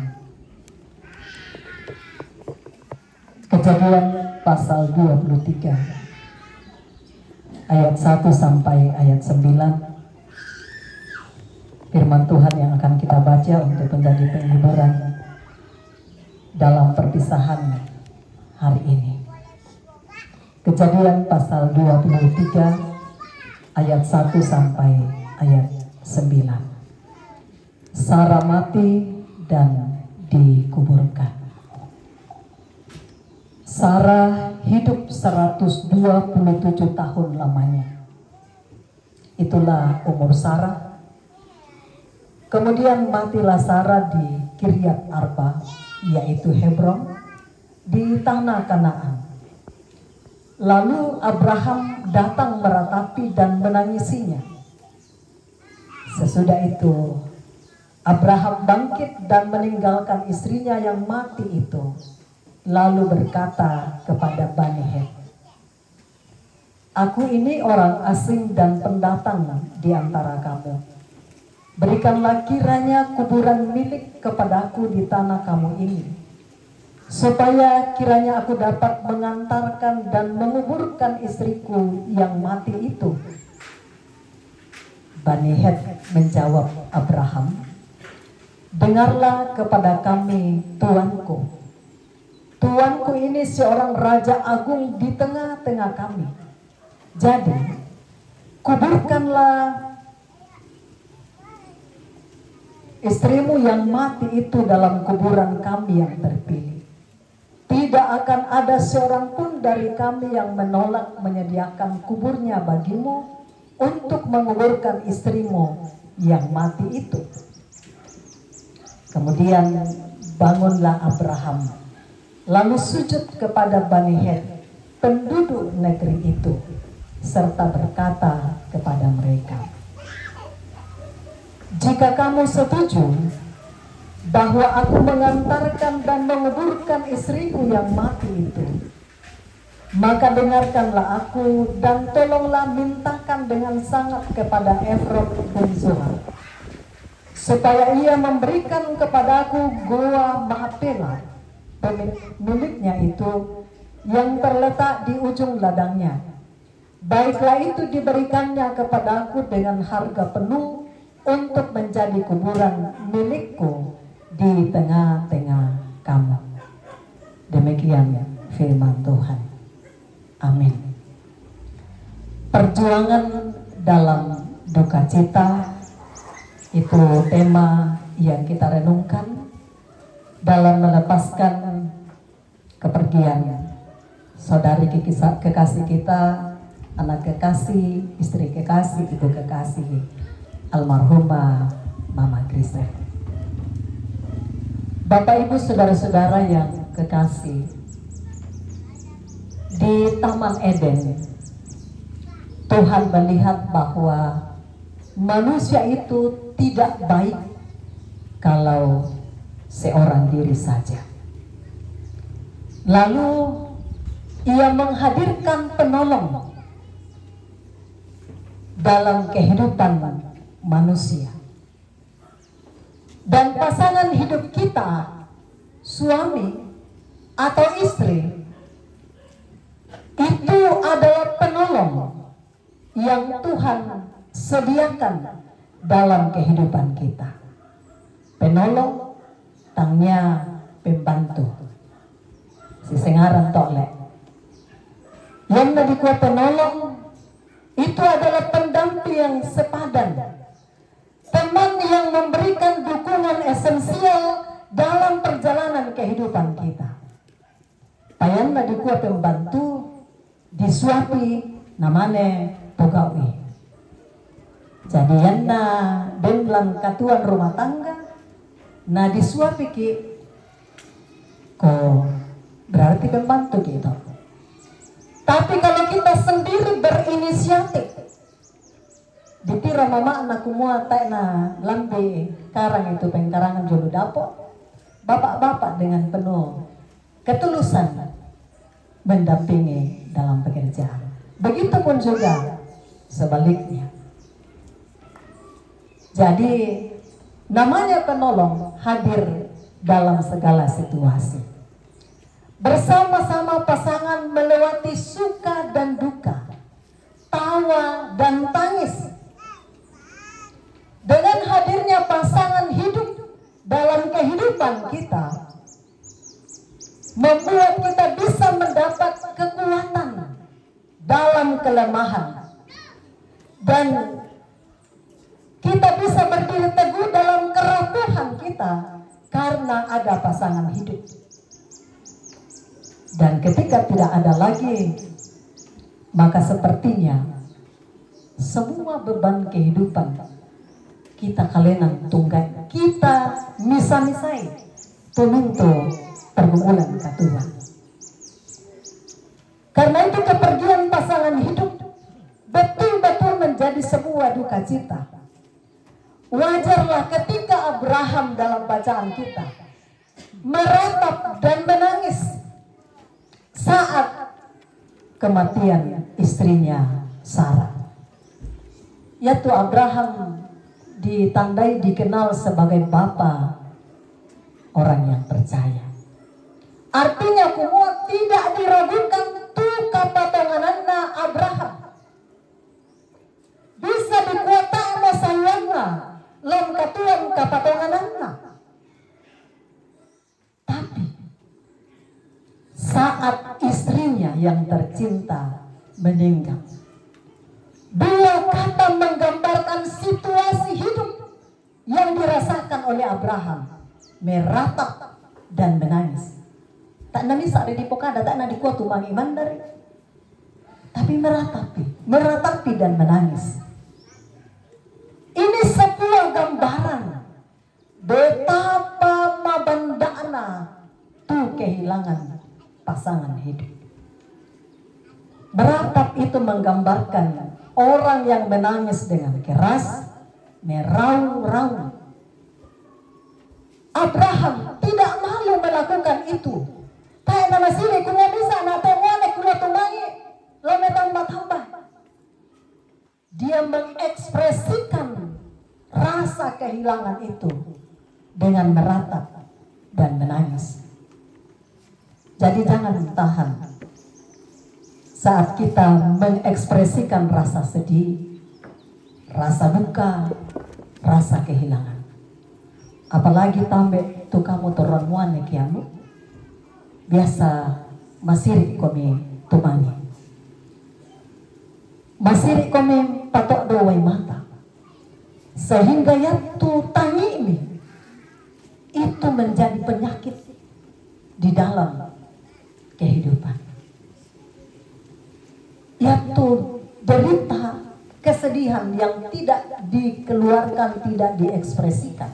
Kejadian pasal 23 ayat 1 sampai ayat 9. Firman Tuhan yang akan kita baca untuk menjadi penghiburan dalam perpisahan hari ini. Kejadian pasal 23 ayat 1 sampai ayat 9. Sarah mati dan dikuburkan. Sarah hidup 127 tahun lamanya. Itulah umur Sarah. Kemudian matilah Sarah di Kiryat Arba, yaitu Hebron, di tanah Kanaan. Lalu Abraham datang meratapi dan menangisinya. Sesudah itu Abraham bangkit dan meninggalkan istrinya yang mati itu, lalu berkata kepada Bani Het, "Aku ini orang asing dan pendatang di antara kamu. Berikanlah kiranya kuburan milik kepadaku di tanah kamu ini, supaya kiranya aku dapat mengantarkan dan menguburkan istriku yang mati itu." Bani Het menjawab Abraham, "Dengarlah kepada kami, tuanku. Tuanku ini seorang raja agung di tengah-tengah kami. Jadi, kuburkanlah istrimu yang mati itu dalam kuburan kami yang terpilih. Tidak akan ada seorang pun dari kami yang menolak menyediakan kuburnya bagimu untuk menguburkan istrimu yang mati itu." Kemudian bangunlah Abraham, lalu sujud kepada Bani Het, penduduk negeri itu, serta berkata kepada mereka, "Jika kamu setuju bahwa aku mengantarkan dan menguburkan istriku yang mati itu, Maka dengarkanlah aku dan tolonglah mintakan dengan sangat kepada Efron bin Zohar, supaya ia memberikan kepadaku goa Mahapela, miliknya itu, yang terletak di ujung ladangnya. Baiklah itu diberikannya kepadaku dengan harga penuh untuk menjadi kuburan milikku di tengah-tengah kamu. Demikian firman Tuhan. Amin. Perjuangan dalam duka cita, itu tema yang kita renungkan dalam melepaskan kepergian saudari kekasih kita, anak kekasih, istri kekasih, ibu kekasih, almarhumah Mama Grisel. Bapak Ibu saudara-saudara yang kekasih, di Taman Eden Tuhan melihat bahwa manusia itu tidak baik kalau seorang diri saja. Lalu ia menghadirkan penolong dalam kehidupan manusia. Dan pasangan hidup kita, suami atau istri, itu adalah penolong yang Tuhan sediakan dalam kehidupan kita. Penolong, tangnya pembantu. Si sengaran tolek. Yang nadikuat penolong itu adalah pendamping yang sepadan. Teman yang memberikan dukungan esensial dalam perjalanan kehidupan kita. Payan nadikuat pembantu, disuapi namanya pegawai. Jadi yang denlang katuan rumah tangga, nah disuapi ki, kok berarti pembantu gitu. Tapi kalau kita sendiri berinisiatif, ditira mama anakku mua tak na lambe karang itu pengkarangan jolu dapo, bapak-bapak dengan penuh ketulusan mendampingi dalam pekerjaan. Begitupun juga sebaliknya. Jadi namanya penolong hadir dalam segala situasi. Bersama-sama pasangan melewati suka dan duka, tawa dan tangis. Dengan hadirnya pasangan hidup dalam kehidupan kita, membuat kita bisa mendapat kekuatan dalam kelemahan, dan kita bisa berdiri teguh dalam kerapuhan kita karena ada pasangan hidup. Dan ketika tidak ada lagi, maka sepertinya semua beban kehidupan kita kalenan tunggal, kita misa-misai tununtu pergumulan katuan. Karena itu kepergian pasangan hidup betul-betul menjadi sebuah duka cita. Wajarlah ketika Abraham dalam bacaan kita meratap dan menangis saat kematian istrinya Sarah. Yaitu Abraham ditandai dikenal sebagai bapa orang yang percaya. Artinya kumua tidak diragukan tu kapatongananna Abraham. Bisa dikuata masayangna lam katuan kapatongananna. Tapi saat istrinya yang tercinta meninggal, dua kata menggambarkan situasi hidup yang dirasakan oleh Abraham, meratap dan menangis. Tak nangis ada di pokada, tak nadi kuat tumang iman dari, tapi meratapi dan menangis. Ini sebuah gambaran betapa mabandana tu kehilangan pasangan hidup. Meratap itu menggambarkan orang yang menangis dengan keras, meraung-raung. Abraham tidak malu melakukan itu. Kaya nama sini kunya bisa na tengwane kulo tumangi, lome tambah-tambah. Dia mengekspresikan rasa kehilangan itu dengan meratap dan menangis. Jadi jangan tahan saat kita mengekspresikan rasa sedih, rasa duka, rasa kehilangan. Apalagi tambe tu kamu turun muane kiamu, biasa masiri kami tumangi. Masiri kami patok dua mata. Sehingga yaitu tangimi itu menjadi penyakit di dalam kehidupan. Yaitu derita kesedihan yang tidak dikeluarkan, tidak diekspresikan.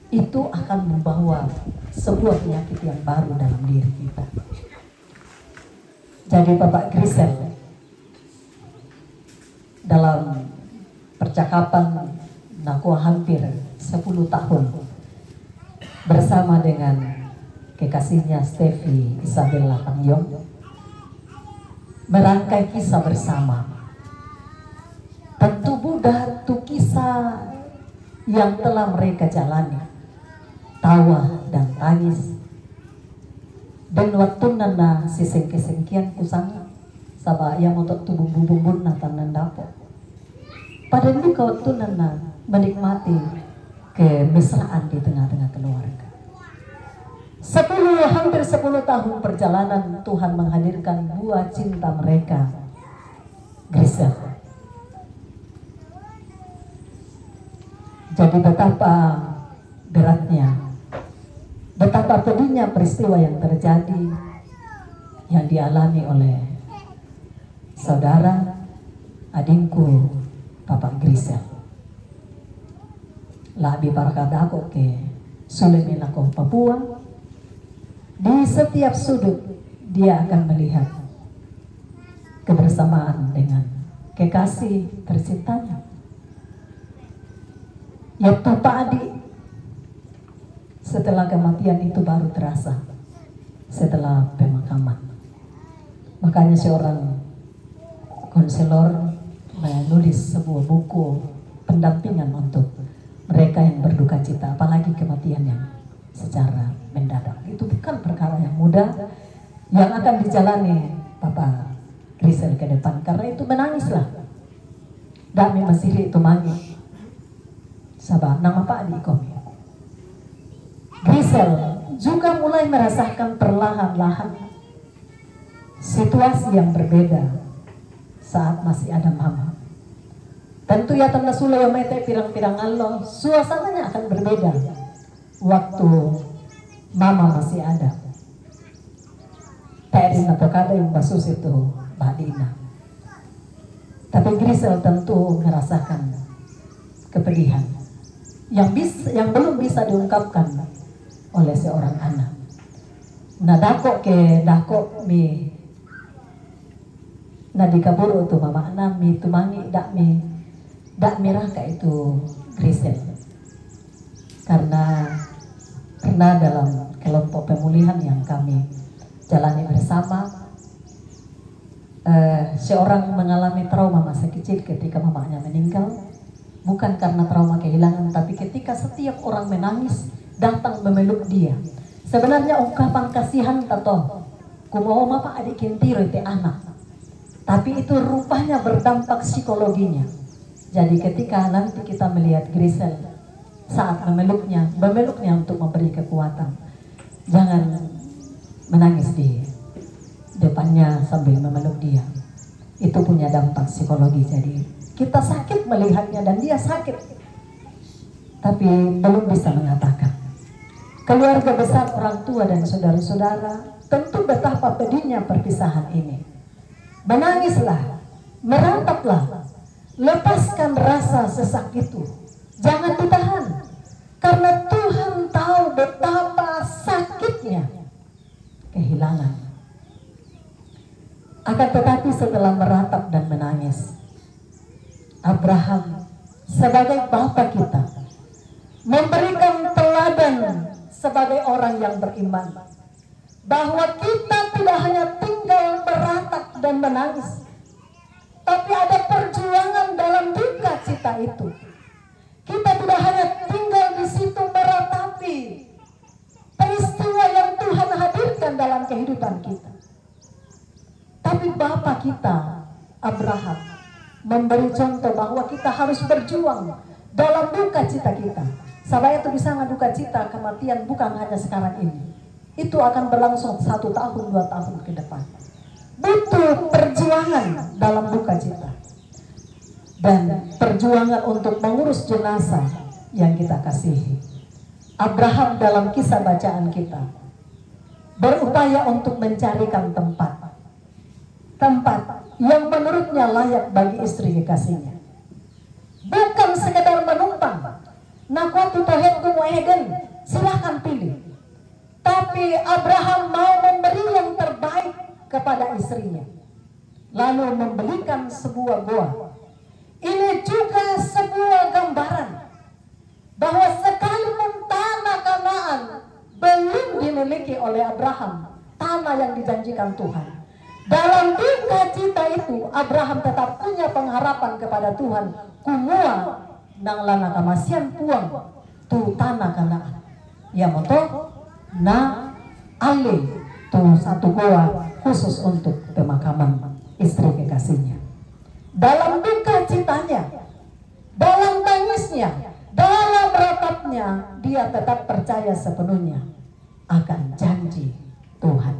Itu akan membawa sebuah penyakit yang baru dalam diri kita. Jadi Bapak Grisel dalam percakapan naku hampir 10 tahun bersama dengan kekasihnya Steffi Isabella Pangyong merangkai kisah bersama. Tentu Buddha itu kisah yang telah mereka jalani, tawa dan tangis. Dan waktu nana siseng-kesengkian kusang sabah yang untuk tubuh bubun natan nandapo. Pada juga waktu nana menikmati kemesraan di tengah-tengah keluarga. Hampir 10 tahun perjalanan Tuhan menghadirkan buah cinta mereka, Grisel. Jadi betapa beratnya, betapa pedihnya peristiwa yang terjadi, yang dialami oleh saudara, adingku, Bapak Grisel. Labi parakadako ke Suleminako Papua. Di setiap sudut dia akan melihat kebersamaan dengan kekasih tercintanya, yaitu Pak Adi. Setelah kematian itu baru terasa, setelah pemakaman. Makanya seorang konselor menulis sebuah buku pendampingan untuk mereka yang berduka cita, apalagi kematian yang secara mendadak. Itu bukan perkara yang mudah yang akan dijalani Bapak Grisel ke depan, karena itu menangislah. Dami masih itu mangi sabah nama Pak Adi Komi. Grisel juga mulai merasakan perlahan-lahan situasi yang berbeda saat masih ada mama. Tentu ya tanda sula yang mete pirang-pirang Allah, suasananya akan berbeda waktu mama masih ada. Perin atau kada yang basus itu Mbak Dina. Tapi Grisel tentu merasakan kepedihan yang belum bisa diungkapkan oleh seorang anak. Nah dako mi nah dikaburu tu mama mi tumangi dak miraka itu Grisel, karena dalam kelompok pemulihan yang kami jalani bersama, seorang mengalami trauma masa kecil ketika mamanya meninggal, bukan karena trauma kehilangan, tapi ketika setiap orang menangis datang memeluk dia. Sebenarnya ungkapan kasihan atau kumaha mapa adik kintiro itu anak, tapi itu rupanya berdampak psikologinya. Jadi ketika nanti kita melihat Grisel saat memeluknya untuk memberi kekuatan, jangan menangis di depannya sambil memeluk dia. Itu punya dampak psikologi. Jadi kita sakit melihatnya dan dia sakit, tapi belum bisa mengatakan. Keluarga besar, orang tua dan saudara-saudara, tentu betapa pedihnya perpisahan ini. Menangislah, merataplah, lepaskan rasa sesak itu. Jangan ditahan, karena Tuhan tahu betapa sakitnya kehilangan. Akan tetapi setelah meratap dan menangis, Abraham sebagai bapa kita memberikan teladan sebagai orang yang beriman bahwa kita tidak hanya tinggal meratap dan menangis, tapi ada perjuangan dalam duka cita itu. Kita tidak hanya tinggal di situ meratapi peristiwa yang Tuhan hadirkan dalam kehidupan kita, tapi Bapa kita Abraham memberi contoh bahwa kita harus berjuang dalam duka cita kita. Supaya itu bisa duka cita kematian bukan hanya sekarang ini. Itu akan berlangsung 1 tahun, 2 tahun ke depan. Butuh perjuangan dalam duka cita. Dan perjuangan untuk mengurus jenazah yang kita kasihi. Abraham dalam kisah bacaan kita berupaya untuk mencarikan tempat yang menurutnya layak bagi istri kekasihnya. Bukan sekedar menumpang. Nak waktu tohet Eden, silahkan pilih. Tapi Abraham mau memberi yang terbaik kepada istrinya. Lalu membelikan sebuah goa. Ini juga sebuah gambaran bahwa sekalipun tanah Kanaan belum dimiliki oleh Abraham, tanah yang dijanjikan Tuhan. Dalam duka cita itu Abraham tetap punya pengharapan kepada Tuhan. Kumua nang lana kamasian puang tu tanah Kanaan. Ya moto na ale tu satu goa khusus untuk pemakaman istri kekasihnya. Dalam duka citanya, dalam tangisnya, dalam ratapnya, dia tetap percaya sepenuhnya akan janji Tuhan.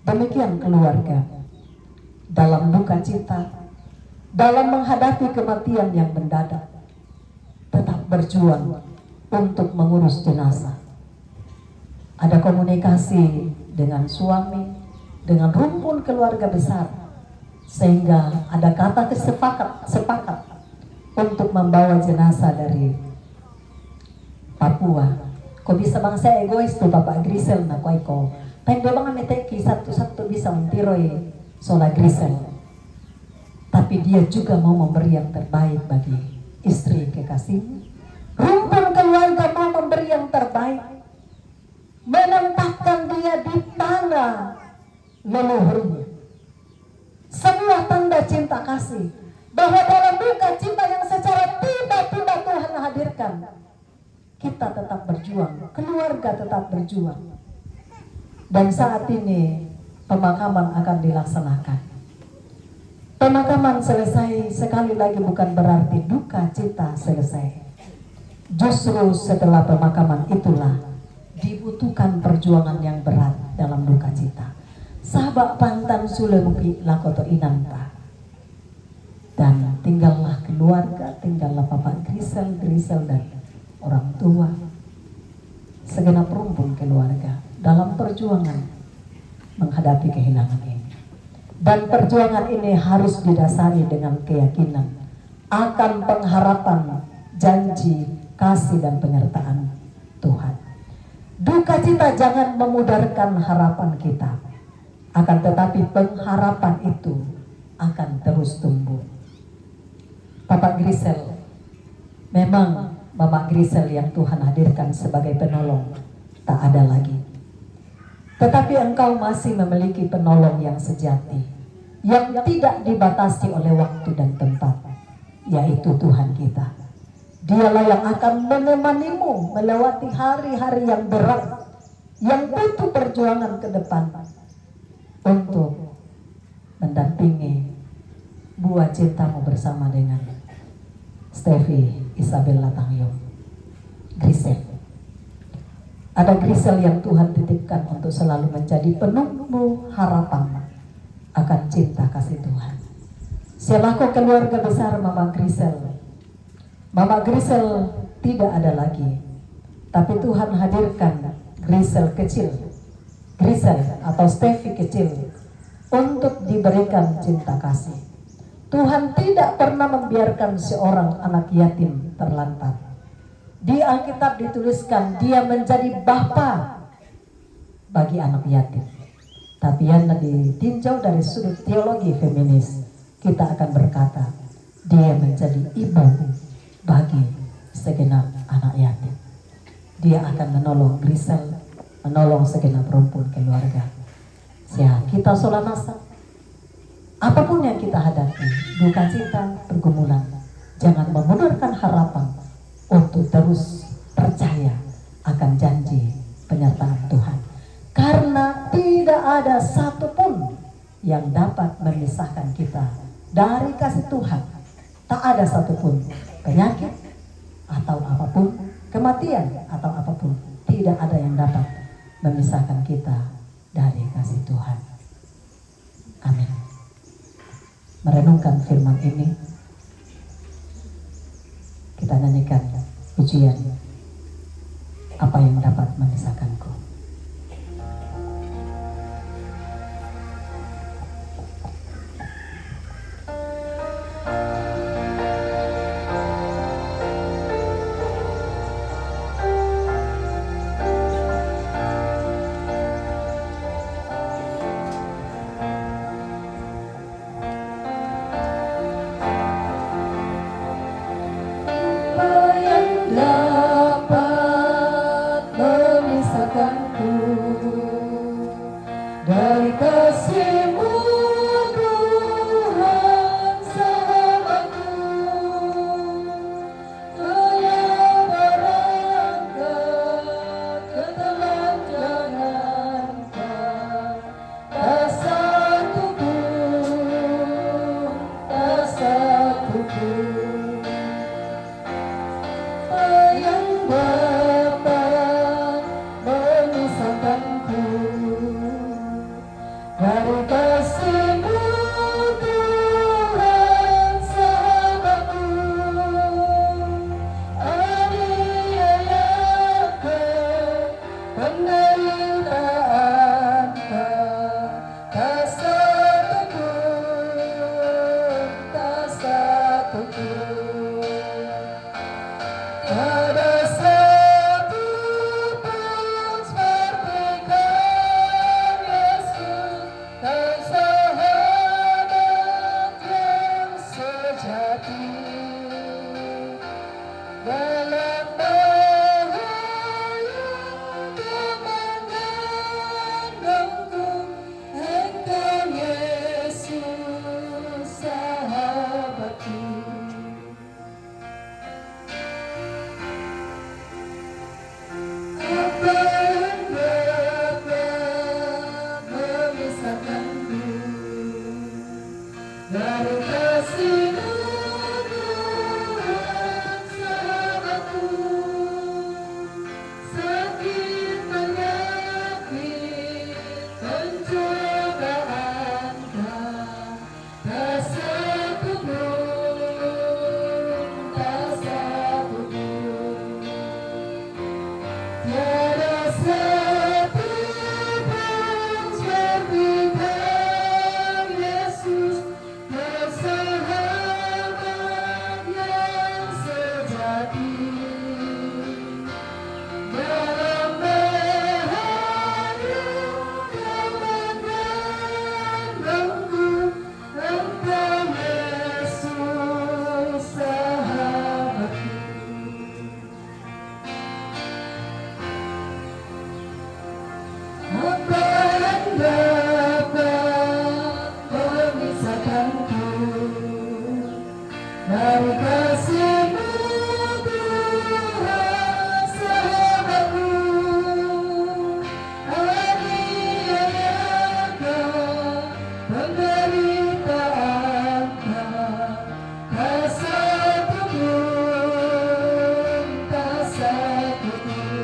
Demikian keluarga dalam duka cita, dalam menghadapi kematian yang mendadak, tetap berjuang untuk mengurus jenazah. Ada komunikasi dengan suami, dengan rumpun keluarga besar, sehingga ada kata sepakat untuk membawa jenazah dari Papua. Kok bisa bangsa egois tuh Bapak Grisel na ko. Pengen bang ameteki satu-satu bisa mentiroi sola Grisel. Tapi dia juga mau memberi yang terbaik bagi istri kekasihnya. Rumpun keluarga mau memberi yang terbaik, menempatkan dia di tanah leluhurnya. Sebuah tanda cinta kasih bahwa dalam duka cinta yang secara tiba-tiba Tuhan hadirkan, kita tetap berjuang, keluarga tetap berjuang. Dan saat ini pemakaman akan dilaksanakan. Pemakaman selesai, sekali lagi bukan berarti duka cita selesai. Justru setelah pemakaman itulah dibutuhkan perjuangan yang berat dalam duka cita. Sahabat pantan sulemuki lakoto inanta. Dan tinggallah keluarga, tinggallah Bapak Grisel dan orang tua, segenap rumpun keluarga dalam perjuangan menghadapi kehilangan ini. Dan perjuangan ini harus didasari dengan keyakinan akan pengharapan, janji, kasih dan penyertaan Tuhan. Duka cita jangan memudarkan harapan kita, akan tetapi pengharapan itu akan terus tumbuh. Bapak Grisel, memang Bapak Grisel yang Tuhan hadirkan sebagai penolong tak ada lagi. Tetapi engkau masih memiliki penolong yang sejati, yang tidak dibatasi oleh waktu dan tempat, yaitu Tuhan kita. Dialah yang akan menemanimu melewati hari-hari yang berat, yang butuh perjuangan ke depan untuk mendampingi buah cintamu bersama dengan Steffi Isabella Tangyong Grisel. Ada Grisel yang Tuhan titipkan untuk selalu menjadi penumbuh harapan akan cinta kasih Tuhan. Selaku keluarga besar Mama Grisel, Mama Grisel tidak ada lagi, tapi Tuhan hadirkan Grisel kecil, Grisel atau Steffi kecil, untuk diberikan cinta kasih. Tuhan tidak pernah membiarkan seorang anak yatim terlantar. Di Alkitab dituliskan dia menjadi bapa bagi anak yatim. Tapi yang ditinjau dari sudut teologi feminis, kita akan berkata dia menjadi ibu bagi segenap anak yatim. Dia akan menolong Grisel menolong segenap rumpun keluarga. Kita solanasa, apapun yang kita hadapi, duka cita, pergumulan, jangan memundurkan harapan untuk terus percaya akan janji penyertaan Tuhan. Karena tidak ada satupun yang dapat memisahkan kita dari kasih Tuhan. Tak ada satupun penyakit atau apapun, kematian atau apapun, tidak ada yang dapat memisahkan kita dari kasih Tuhan. Amin. Merenungkan firman ini, kita nyanyikan pujian apa yang dapat memisahkanku. Dari kasih-Mu Tuhan sahabatku, keyabaran ketelanjangan tak satupun, tak satupun yang dapat memisahkanku dari kasih-Mu Tuhan sahabatku. Aniayakan penderitaan tak satupun, tak satupun. Ada satu pun sepertikan Yesus, dan sahabat yang sejati. Dalam bahaya kemenanganku, Engkau Yesus sahabatku. Apa yang dapat memisahkanku dari kasih-Mu Tuhan sahabatku? Sakit, penyakit, pencobaan tak satupun, tak satupun. Tiada satu pun sepertikan Yesus, dan sahabat yang sejati. Dalam bahaya kemenanganku, Engkau Yesus sahabatku. Apa yang dapat memisahkanku dari kasih-Mu Tuhan sahabatku? Aniayakan penderitaan tak satupun, tak satupun.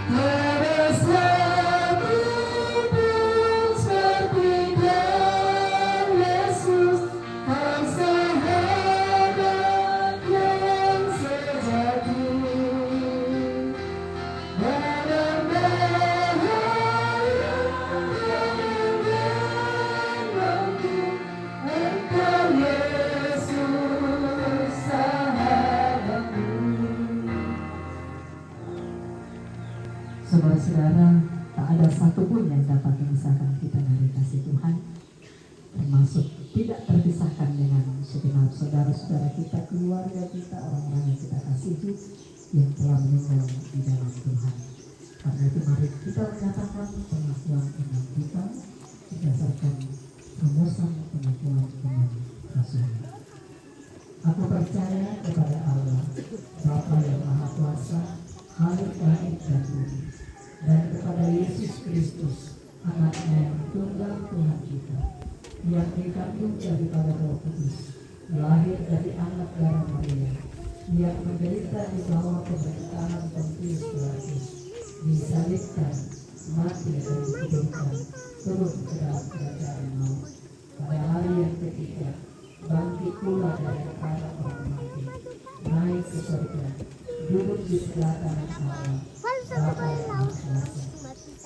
Tiada satu pun sepertikan Yesus, dan sahabat yang sejati. Dalam bahaya kemenanganku, Engkau Yesus sahabatku. Saudara-saudara, tak ada satupun yang dapat memisahkan kita dari kasih Tuhan, termasuk tidak terpisahkan dengan segenap saudara-saudara kita, keluarga kita, orang-orang yang kita kasihi yang telah meninggal di dalam Tuhan. Karena itu mari kita menyatakan pengakuan iman kita berdasarkan rumusan pengakuan iman Rasul. Aku percaya kepada Allah, Bapa yang Maha Kuasa, Khalik langit dan bumi, dan kepada Yesus Kristus, Anaknya yang tunggal Tuhan kita, yang dikandung daripada Roh Kudus, lahir dari anak darah Maria, yang menderita di bawah pemerintahan Pontius Pilatus, disalibkan, mati dan dikuburkan, turun ke dalam kerajaan maut. Pada hari yang ketiga, bangkit pula dari antara orang mati, naik ke surga, duduk di sebelah kanan Allah, Bapa yang Maha Kuasa,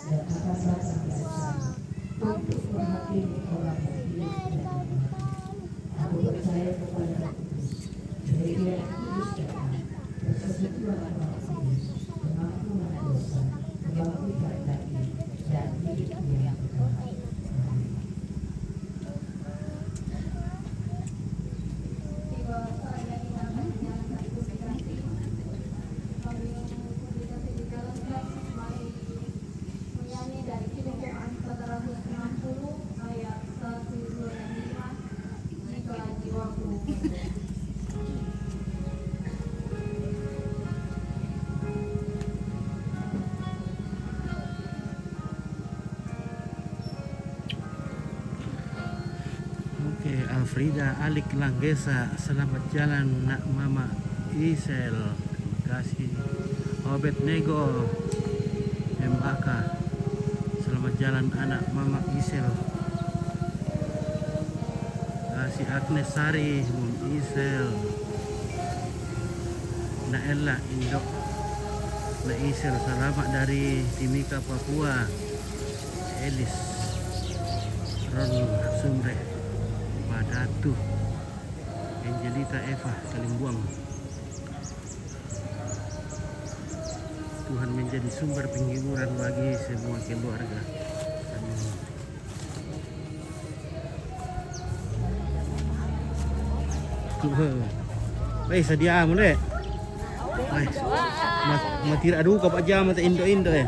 dan akan datang dari sana untuk menghakimi orang yang hidup dan yang mati. Aku percaya kepada Roh Kudus, gereja yang kudus dan am, persekutuan Roh Kudus, pengampunan dosa, kebangkitan daging, dan hidup yang kekal. Amin. Tiba saya di tangannya satu generasi, kami publikasi di dalam kelas, mari menyanyi dari Kejadian 460 ayat 1-5, jika jiwaku Oke, Alfrida Alik Langgesa, selamat jalan nak Mama Isel. Terima kasih. Obed Nego MAK, selamat jalan anak Mama Isel. Kasih Agnes Sari Mum Isel. Naella Indok Na Isel, selamat dari Timika Papua. Elis Ron Sumre Padatu, Angelita Eva Kalimbuang. Tuhan menjadi sumber penghiburan bagi semua keluarga. Amin. Sedia mo le. Ay, matira adu ka pa jam mata Indo eh.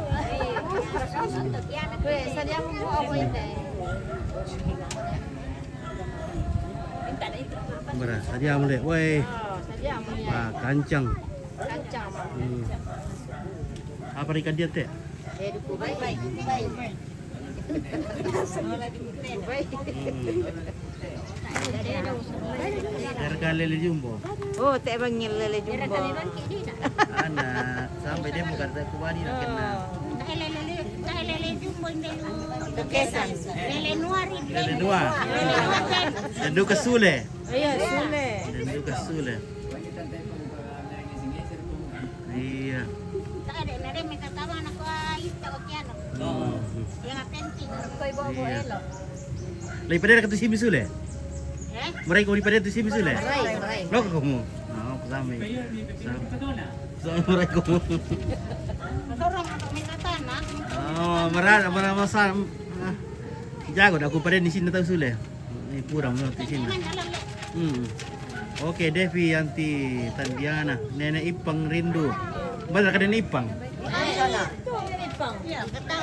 Sadia mo po ako yun eh. Beras, sedia mo le. Woi, Sadia mo yan. kancang. Kancang mo. Apa ikan dia teh? Bye. Harga lele jumbo. Oh, tak panggil lele jumbo. Anak, sampai dia bukan saya kubani nak kena. Kesan. Lele dua. Dan dua kesule. Iya, sule. Dan dua kesule. Iya. Lagi pada dekat sini sule. Mereka di pada sini sule. Lo kamu. Oh, kami. Sama mereka. Oh, marah masa. Jago aku pada di sini tahu sule. Ini kurang di sini. Oke, Devi Yanti Tandiana, Nenek Ipang rindu. Benar kan Nenek Ipang?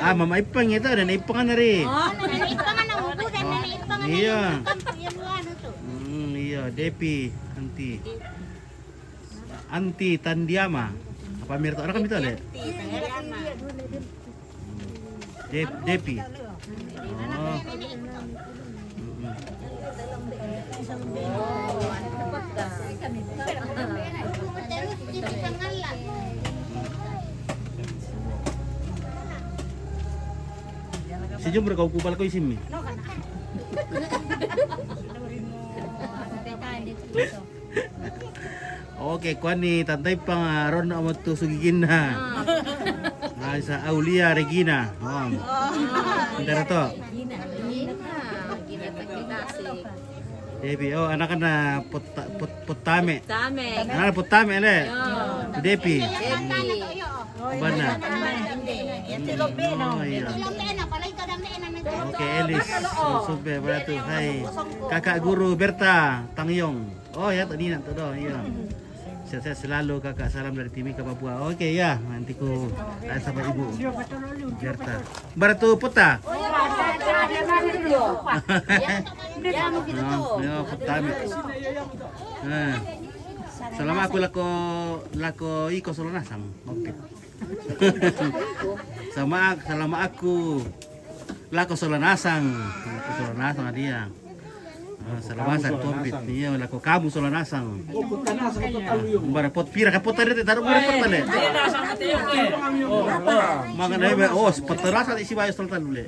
Ah, Mama Ipang itu Nenek Ipang kan dari. Iya. Iya, Devi Anti Tandiama. Apa mirip orang kan itu ada? Devi. Oh. Sejumlah kau kupal kau isim ni. Oke, kuan ni Tantay Pang ron amat tu sugigin na. Sa Aulia Regina. Antara to. Devi, oh anak na potame. Anak potame le. Devi. Bana. Oh iya. Oke, Elis. Super beratu. Hai. Kakak guru Berta Tangyong. Oh ya tadi nak tu dah. Iya. Sehat selalu kakak, salam dari Timika Papua. Oke ya, nanti ku tanya sama ibu. Gerta. Baratu puta. Ya, puta. Selama aku lako iko solonasang. Oke. Selama aku lako solonasang. Solonasang dia. Salawasan kompit niya wala ko kamu solanasang. Bara pot pira ka pot tadi taruh mura pot tadi. Mga na ba paterasa isi bayos total ule.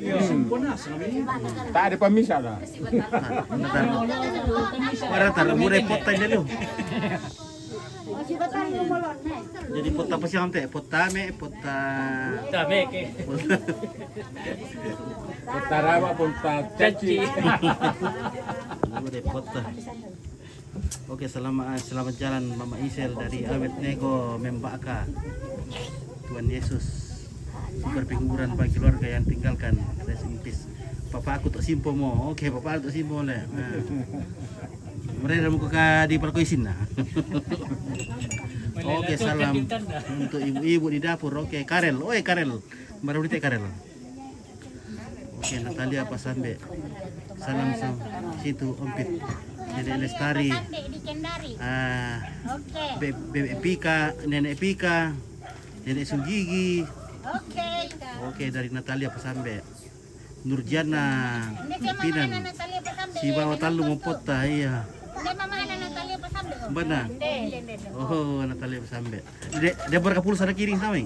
Tak ada pemisah dah. Bara taruh mura pot tadi lu. Jadi pot apa sih ante? Pot tame, pot Dami ke. Utara pun tak caci. Udah pot. Oke, selamat jalan Mama Isel dari Awet Nego Membaka. Tuhan Yesus berpinguran bagi keluarga yang tinggalkan. Rest in peace. Papa aku tak simpo mo. Oke, papa aku tak simpo le. Mereka mau ke di Palkoisin nah. Oke, salam untuk ibu-ibu di dapur. Oke, Karel. Oi, Karel. Baru di Karel. Oke, Natalia apa sampai. Salam situ Ompit. Nenek Lestari. Di Kendari. Bebek Pika, Nenek Pika, Nenek Sugigi. Oke, dari Natalia apa sampai. Nurjana. Pinang. Si bawa talu mempota iya. Benar. Oh, Natalia Sambe. Dia berkapul sana kiri sama.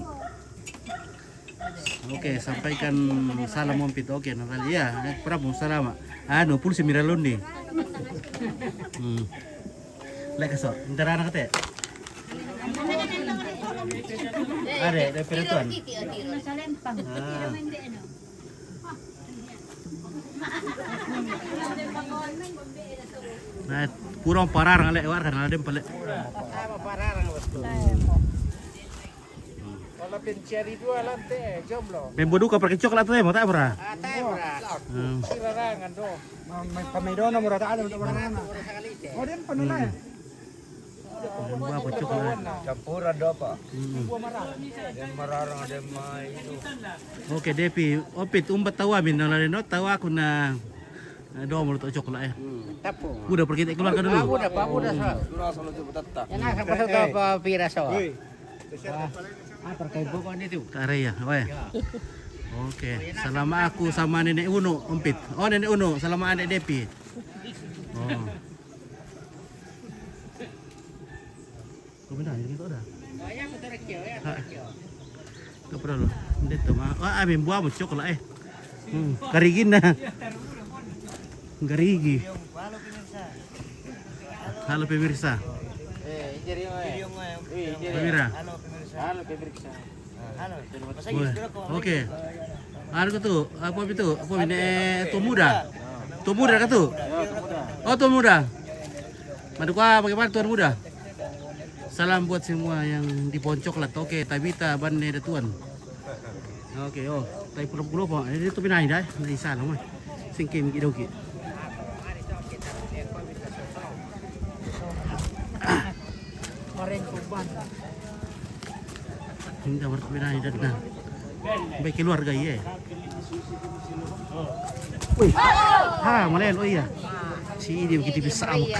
Oke, sampaikan salam Ompit. Oke, Natalia. Prabu salam. Anu pulsi Miralondi. Lek so, intera anak teh. Ada peraturan. Nah, purong pararang lek war kan ada pale. Sama pararang betul. Kalau pencari dua lantai jomblo. Membodu ka pakai coklat teh mau tak pernah. Atay berat. Sirarangan do. Kami dono murah tak ada untuk mana. Oh dia penulai. Membo apa coklat. Campuran do apa? Yang mararang ada itu. Oke, Depi, Opit umbat tahu amin nalano tahu aku na do mau coklat ya. Tapo. Udah pergi keluarga dulu. Udah sa. Enak pasal to apa pira so. Terkait bukan itu. Tare ya, oh ya. Oke, selama aku sama Nenek Uno, Ompit. Oh, Nenek Uno, selama Adik Depi. Oh. Kau benar gitu dah. Ya betul kecil ya. Kau pernah lo? Itu mah. Wah, amin buah mau coklat Garigin na. Garigi. Halo pemirsa. Jadi Pemirsa. Halo pemirsa. Halo. Oke. Ano ka to? Apa itu? Apa ini Tumuda? Tumuda ka to? Oh, Tumuda. Madu ka bagaimana Tuan Muda? Salam buat semua yang di pohon coklat. Oke, Tabita Bane Datuan. Oke, oh, tay pulo po. Ini to pinay dai. Na isa lang mo. Singkim gidoki. Maring kuban. Hindi dapat pinay dan na. Baik keluarga iya. Wih. Ha, malen oh iya. Si dia begitu bisa amuk.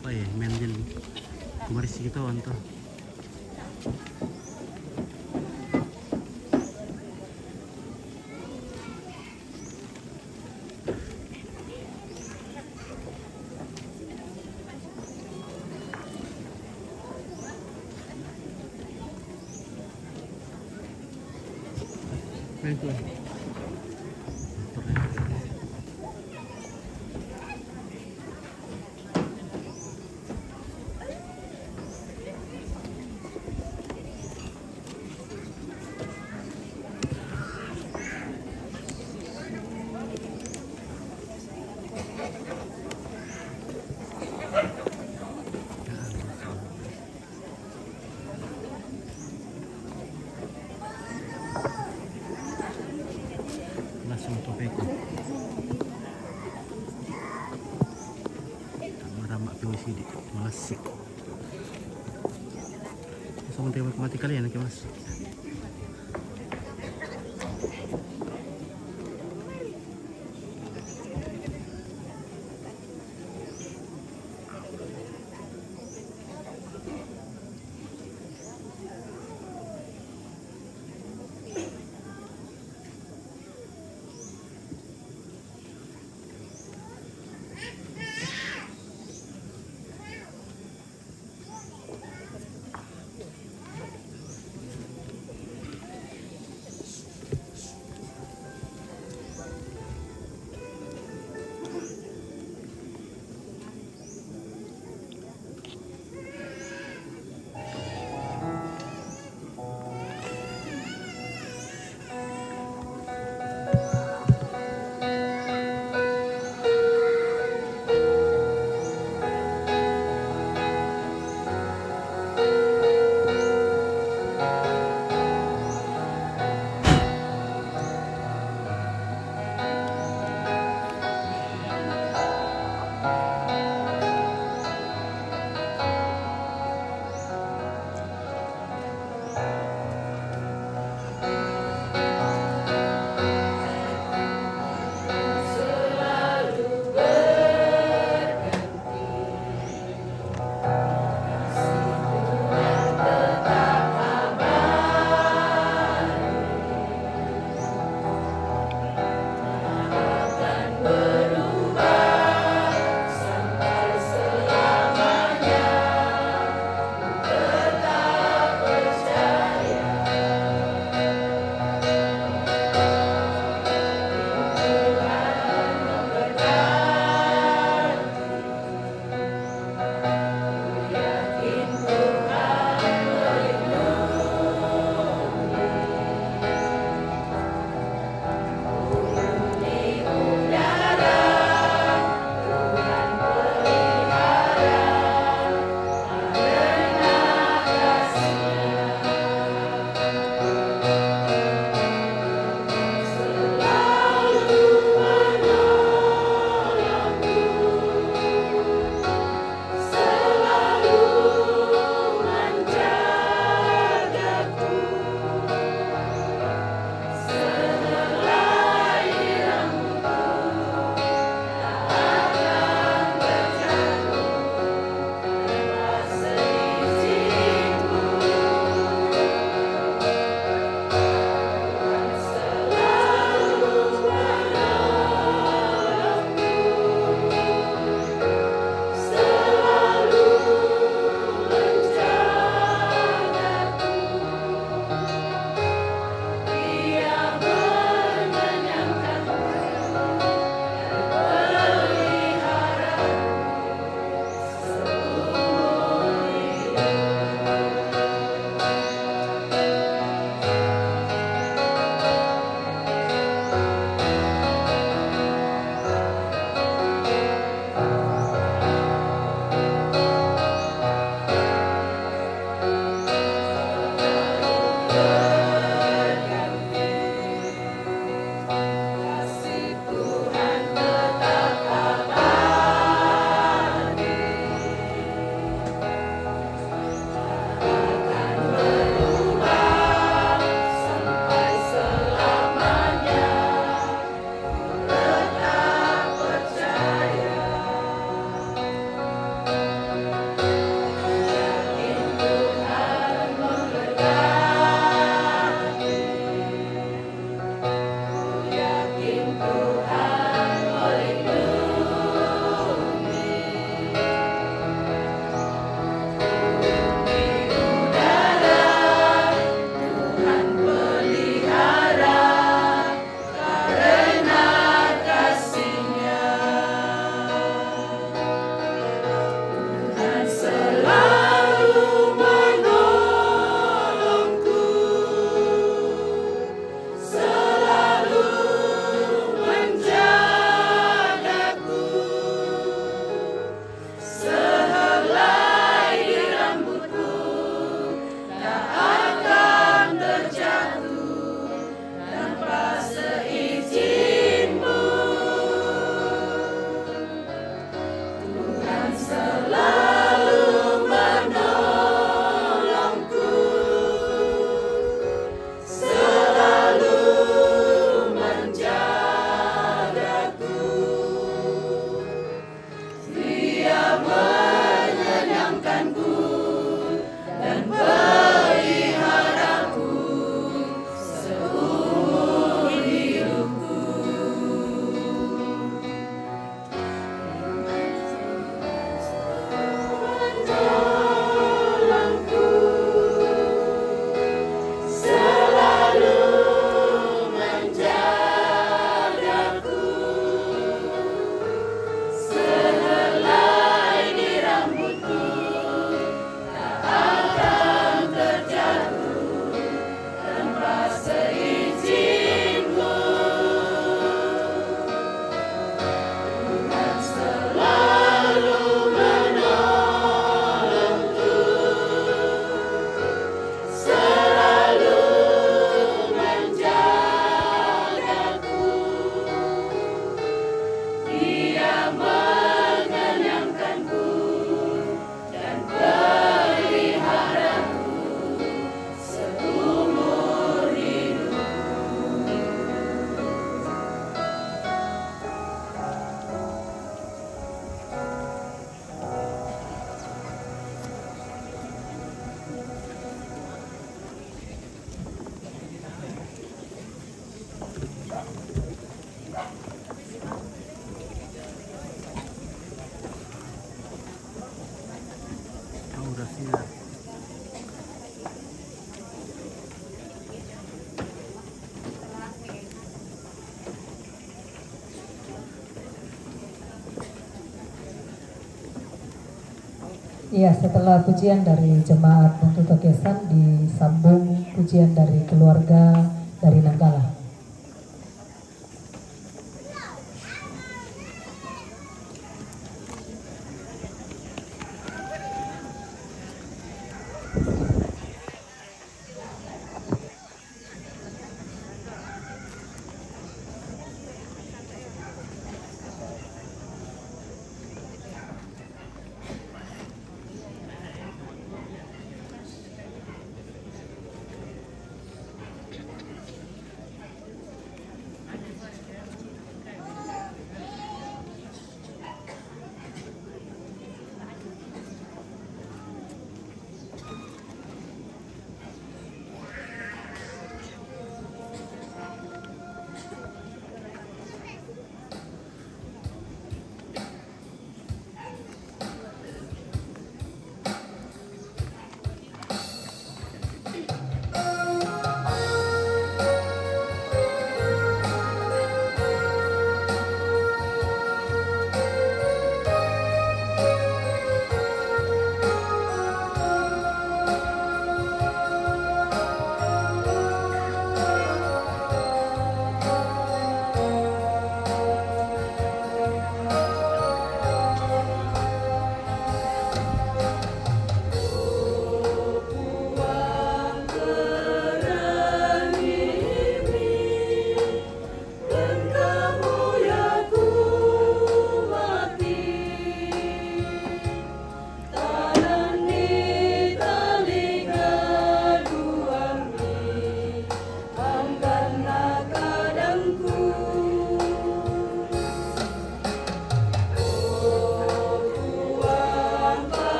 apa ya mendil kemarin sih kita wanto Baiklah. Langsung topeko. Meramak PVCD, malasik. Langsung mentembak mati kalian ya mas. Siap. Iya, setelah pujian dari jemaat Bungtu Tokesan disambung pujian dari keluarga dari Nanggala.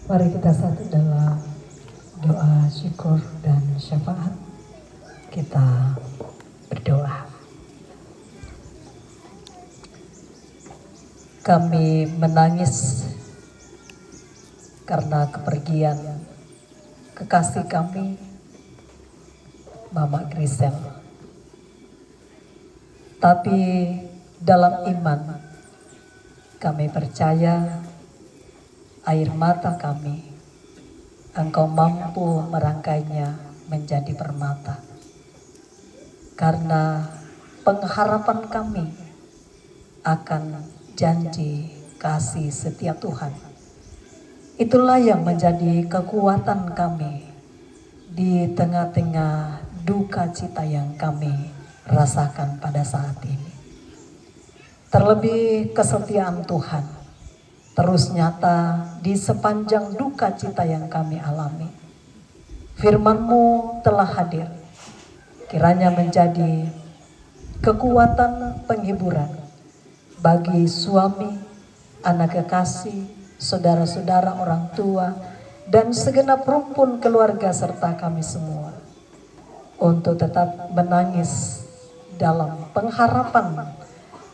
Mari kita satu dalam doa syukur dan syafaat. Kita berdoa. Kami menangis karena kepergian kekasih kami, Mama Grisel. Tapi dalam iman, kami percaya air mata kami, Engkau mampu merangkainya menjadi permata. Karena pengharapan kami akan janji kasih setia Tuhan. Itulah yang menjadi kekuatan kami di tengah-tengah duka cita yang kami rasakan pada saat ini. Terlebih kesetiaan Tuhan terus nyata di sepanjang duka cita yang kami alami. Firman-Mu telah hadir, kiranya menjadi kekuatan penghiburan bagi suami, anak kekasih, saudara-saudara, orang tua, dan segenap rumpun keluarga serta kami semua untuk tetap menangis dalam pengharapan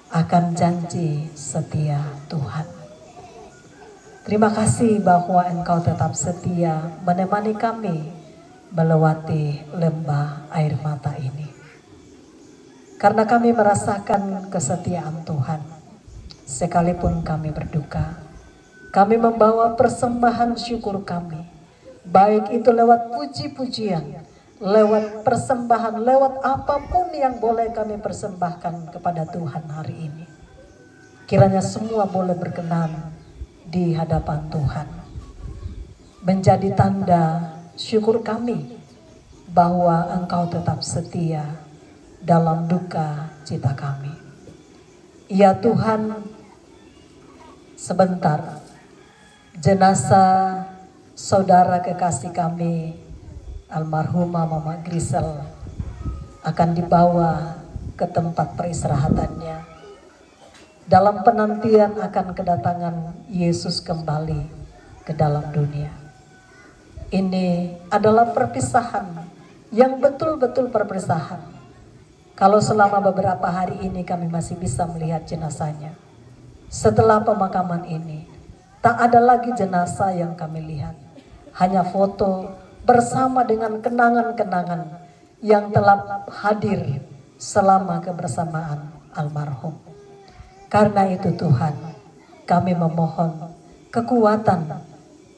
akan janji setia Tuhan. Terima kasih bahwa Engkau tetap setia menemani kami melewati lembah air mata ini. Karena kami merasakan kesetiaan Tuhan, sekalipun kami berduka, kami membawa persembahan syukur kami, baik itu lewat puji-pujian, lewat persembahan, lewat apapun yang boleh kami persembahkan kepada Tuhan hari ini. Kiranya semua boleh berkenan di hadapan Tuhan, menjadi tanda syukur kami bahwa Engkau tetap setia dalam duka cita kami. Ya Tuhan, sebentar jenazah saudara kekasih kami, almarhumah Mama Grisel, akan dibawa ke tempat peristirahatannya dalam penantian akan kedatangan Yesus kembali ke dalam dunia. Ini adalah perpisahan yang betul-betul perpisahan. Kalau selama beberapa hari ini kami masih bisa melihat jenazahnya, setelah pemakaman ini tak ada lagi jenazah yang kami lihat, hanya foto bersama dengan kenangan-kenangan yang telah hadir selama kebersamaan almarhum. Karena itu Tuhan, kami memohon kekuatan,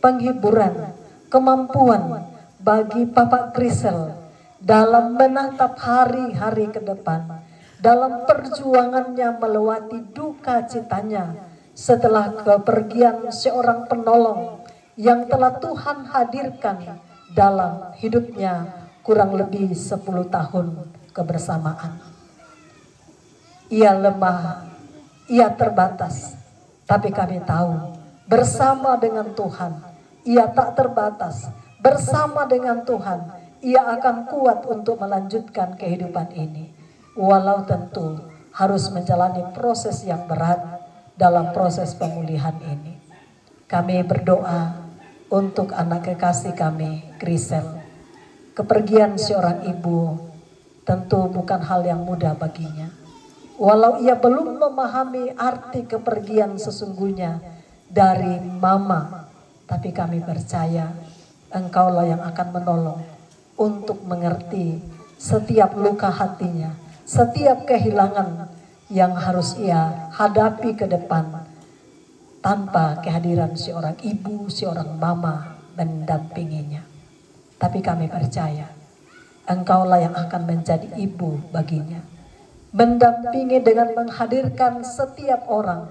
penghiburan, kemampuan bagi Bapak Grisel dalam menatap hari-hari ke depan, dalam perjuangannya melewati duka citanya setelah kepergian seorang penolong yang telah Tuhan hadirkan dalam hidupnya kurang lebih 10 tahun kebersamaan. Ia lemah, ia terbatas, tapi kami tahu bersama dengan Tuhan ia tak terbatas. Bersama dengan Tuhan ia akan kuat untuk melanjutkan kehidupan ini, walau tentu harus menjalani proses yang berat dalam proses pemulihan ini. Kami berdoa untuk anak kekasih kami, Grisel. Kepergian seorang ibu tentu bukan hal yang mudah baginya. Walau ia belum memahami arti kepergian sesungguhnya dari mama, tapi kami percaya Engkaulah yang akan menolong untuk mengerti setiap luka hatinya, setiap kehilangan yang harus ia hadapi ke depan tanpa kehadiran seorang ibu, seorang mama mendampinginya. Tapi kami percaya Engkaulah yang akan menjadi ibu baginya, mendampingi dengan menghadirkan setiap orang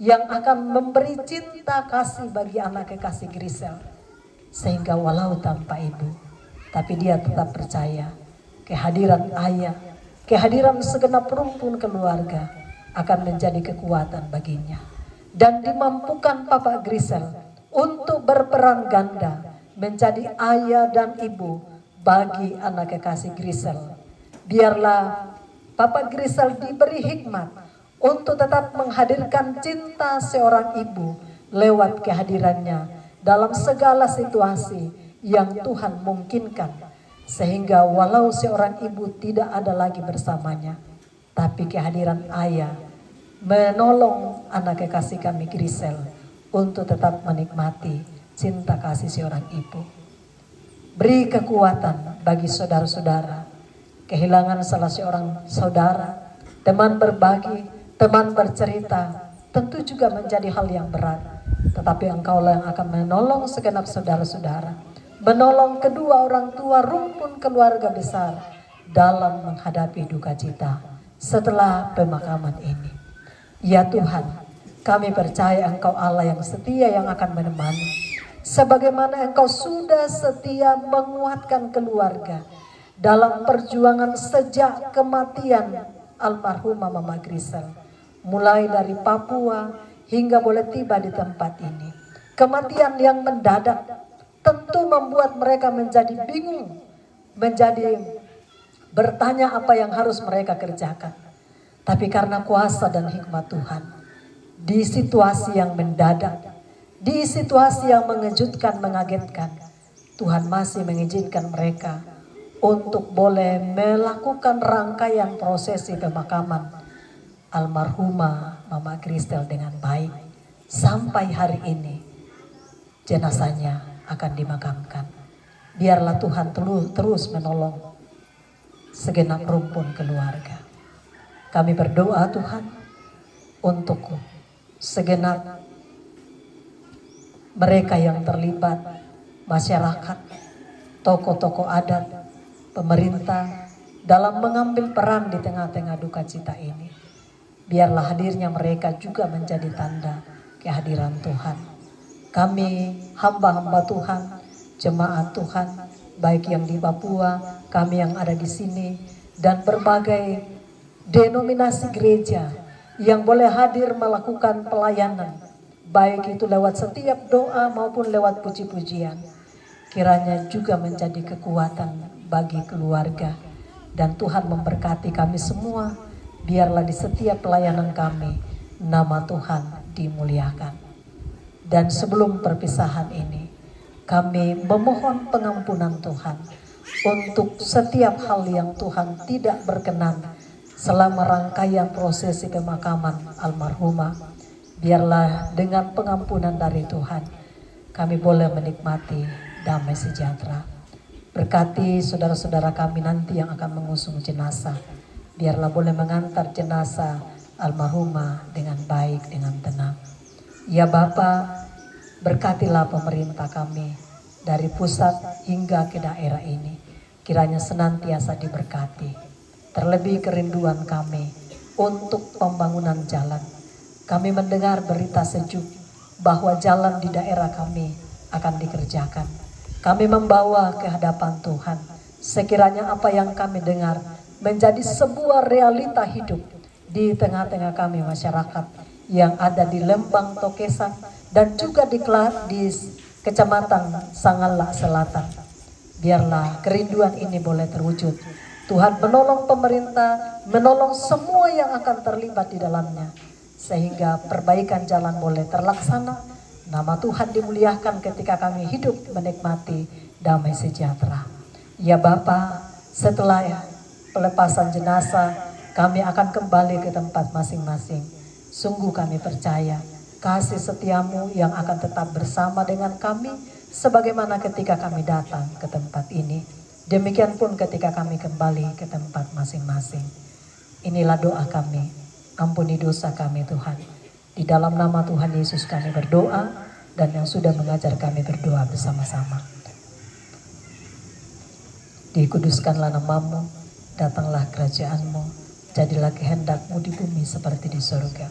yang akan memberi cinta kasih bagi anak kekasih Grisel, sehingga walau tanpa ibu, tapi dia tetap percaya kehadiran ayah, kehadiran segenap rumpun keluarga akan menjadi kekuatan baginya, dan dimampukan Bapak Grisel untuk berperan ganda menjadi ayah dan ibu bagi anak kekasih Grisel. Biarlah Bapak Grisel diberi hikmat untuk tetap menghadirkan cinta seorang ibu lewat kehadirannya dalam segala situasi yang Tuhan mungkinkan. Sehingga walau seorang ibu tidak ada lagi bersamanya, tapi kehadiran ayah menolong anak kekasih kami Grisel untuk tetap menikmati cinta kasih seorang ibu. Beri kekuatan bagi saudara-saudara kehilangan salah seorang saudara, teman berbagi, teman bercerita, tentu juga menjadi hal yang berat. Tetapi Engkaulah yang akan menolong segenap saudara-saudara, menolong kedua orang tua rumpun keluarga besar dalam menghadapi duka cita setelah pemakaman ini. Ya Tuhan, kami percaya Engkau Allah yang setia yang akan menemani. Sebagaimana Engkau sudah setia menguatkan keluarga dalam perjuangan sejak kematian almarhumah Mama Grisel, mulai dari Papua hingga boleh tiba di tempat ini. Kematian yang mendadak tentu membuat mereka menjadi bingung, menjadi bertanya apa yang harus mereka kerjakan. Tapi karena kuasa dan hikmat Tuhan, di situasi yang mendadak, di situasi yang mengejutkan, mengagetkan, Tuhan masih mengizinkan mereka untuk boleh melakukan rangkaian prosesi pemakaman almarhumah Mama Grisel dengan baik. Sampai hari ini jenazahnya akan dimakamkan. Biarlah Tuhan terus menolong segenap rumpun keluarga. Kami berdoa Tuhan untuk segenap mereka yang terlibat, masyarakat, tokoh-tokoh adat, pemerintah dalam mengambil peran di tengah-tengah duka cita ini. Biarlah hadirnya mereka juga menjadi tanda kehadiran Tuhan. Kami hamba-hamba Tuhan, jemaat Tuhan, baik yang di Papua, kami yang ada di sini, dan berbagai denominasi gereja yang boleh hadir melakukan pelayanan, baik itu lewat setiap doa maupun lewat puji-pujian. Kiranya juga menjadi kekuatan bagi keluarga, dan Tuhan memberkati kami semua. Biarlah di setiap pelayanan kami nama Tuhan dimuliakan. Dan sebelum perpisahan ini, kami memohon pengampunan Tuhan untuk setiap hal yang Tuhan tidak berkenan selama rangkaian prosesi pemakaman almarhumah. Biarlah dengan pengampunan dari Tuhan kami boleh menikmati damai sejahtera. Berkati saudara-saudara kami nanti yang akan mengusung jenazah. Biarlah boleh mengantar jenazah almarhumah dengan baik, dengan tenang. Ya Bapa, berkatilah pemerintah kami dari pusat hingga ke daerah ini. Kiranya senantiasa diberkati. Terlebih kerinduan kami untuk pembangunan jalan. Kami mendengar berita sejuk bahwa jalan di daerah kami akan dikerjakan. Kami membawa ke hadapan Tuhan. Sekiranya apa yang kami dengar menjadi sebuah realita hidup di tengah-tengah kami masyarakat yang ada di Lembang, Tokesan, dan juga di Kecamatan Sangalak Selatan. Biarlah kerinduan ini boleh terwujud. Tuhan menolong pemerintah, menolong semua yang akan terlibat di dalamnya, sehingga perbaikan jalan boleh terlaksana. Nama Tuhan dimuliakan ketika kami hidup menikmati damai sejahtera. Ya Bapa, setelah pelepasan jenazah, kami akan kembali ke tempat masing-masing. Sungguh kami percaya kasih setiamu yang akan tetap bersama dengan kami sebagaimana ketika kami datang ke tempat ini. Demikian pun ketika kami kembali ke tempat masing-masing. Inilah doa kami. Ampuni dosa kami Tuhan. Di dalam nama Tuhan Yesus kami berdoa, dan yang sudah mengajar kami berdoa bersama-sama. Dikuduskanlah namamu, datanglah kerajaanmu, jadilah kehendakmu di bumi seperti di surga.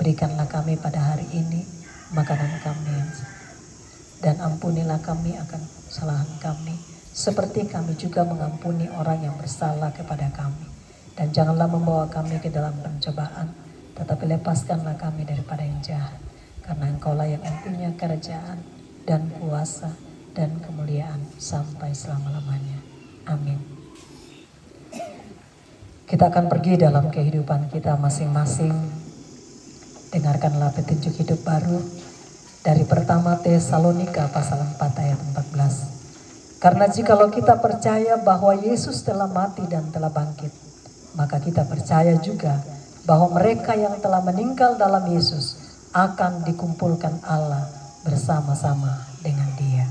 Berikanlah kami pada hari ini makanan kami, dan ampunilah kami akan kesalahan kami, seperti kami juga mengampuni orang yang bersalah kepada kami. Dan janganlah membawa kami ke dalam pencobaan, tetapi lepaskanlah kami daripada yang jahat. Karena Engkaulah yang mempunyai kerajaan dan kuasa dan kemuliaan sampai selama-lamanya. Amin. Kita akan pergi dalam kehidupan kita masing-masing. Dengarkanlah petunjuk hidup baru dari pertama Tesalonika pasal 4 ayat 14. Karena jikalau kita percaya bahwa Yesus telah mati dan telah bangkit, maka kita percaya juga bahwa mereka yang telah meninggal dalam Yesus akan dikumpulkan Allah bersama-sama dengan Dia.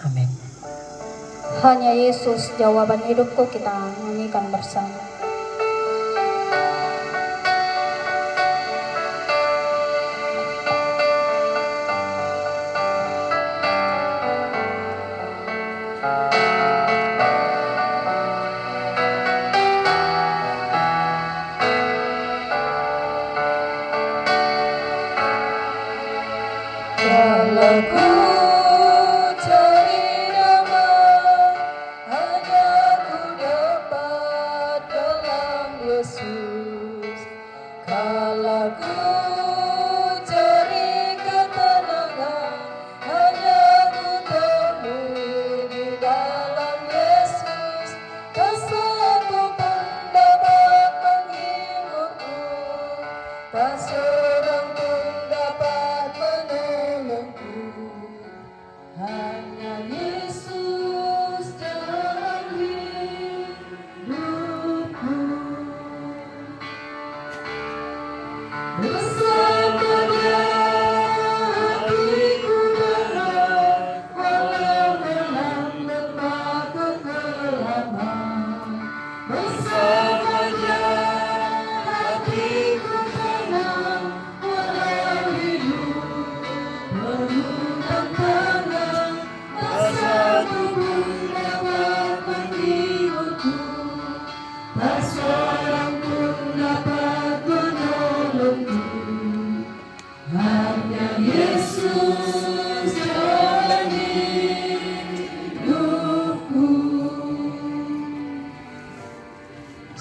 Amin. Hanya Yesus jawaban hidupku, kita nyanyikan bersama.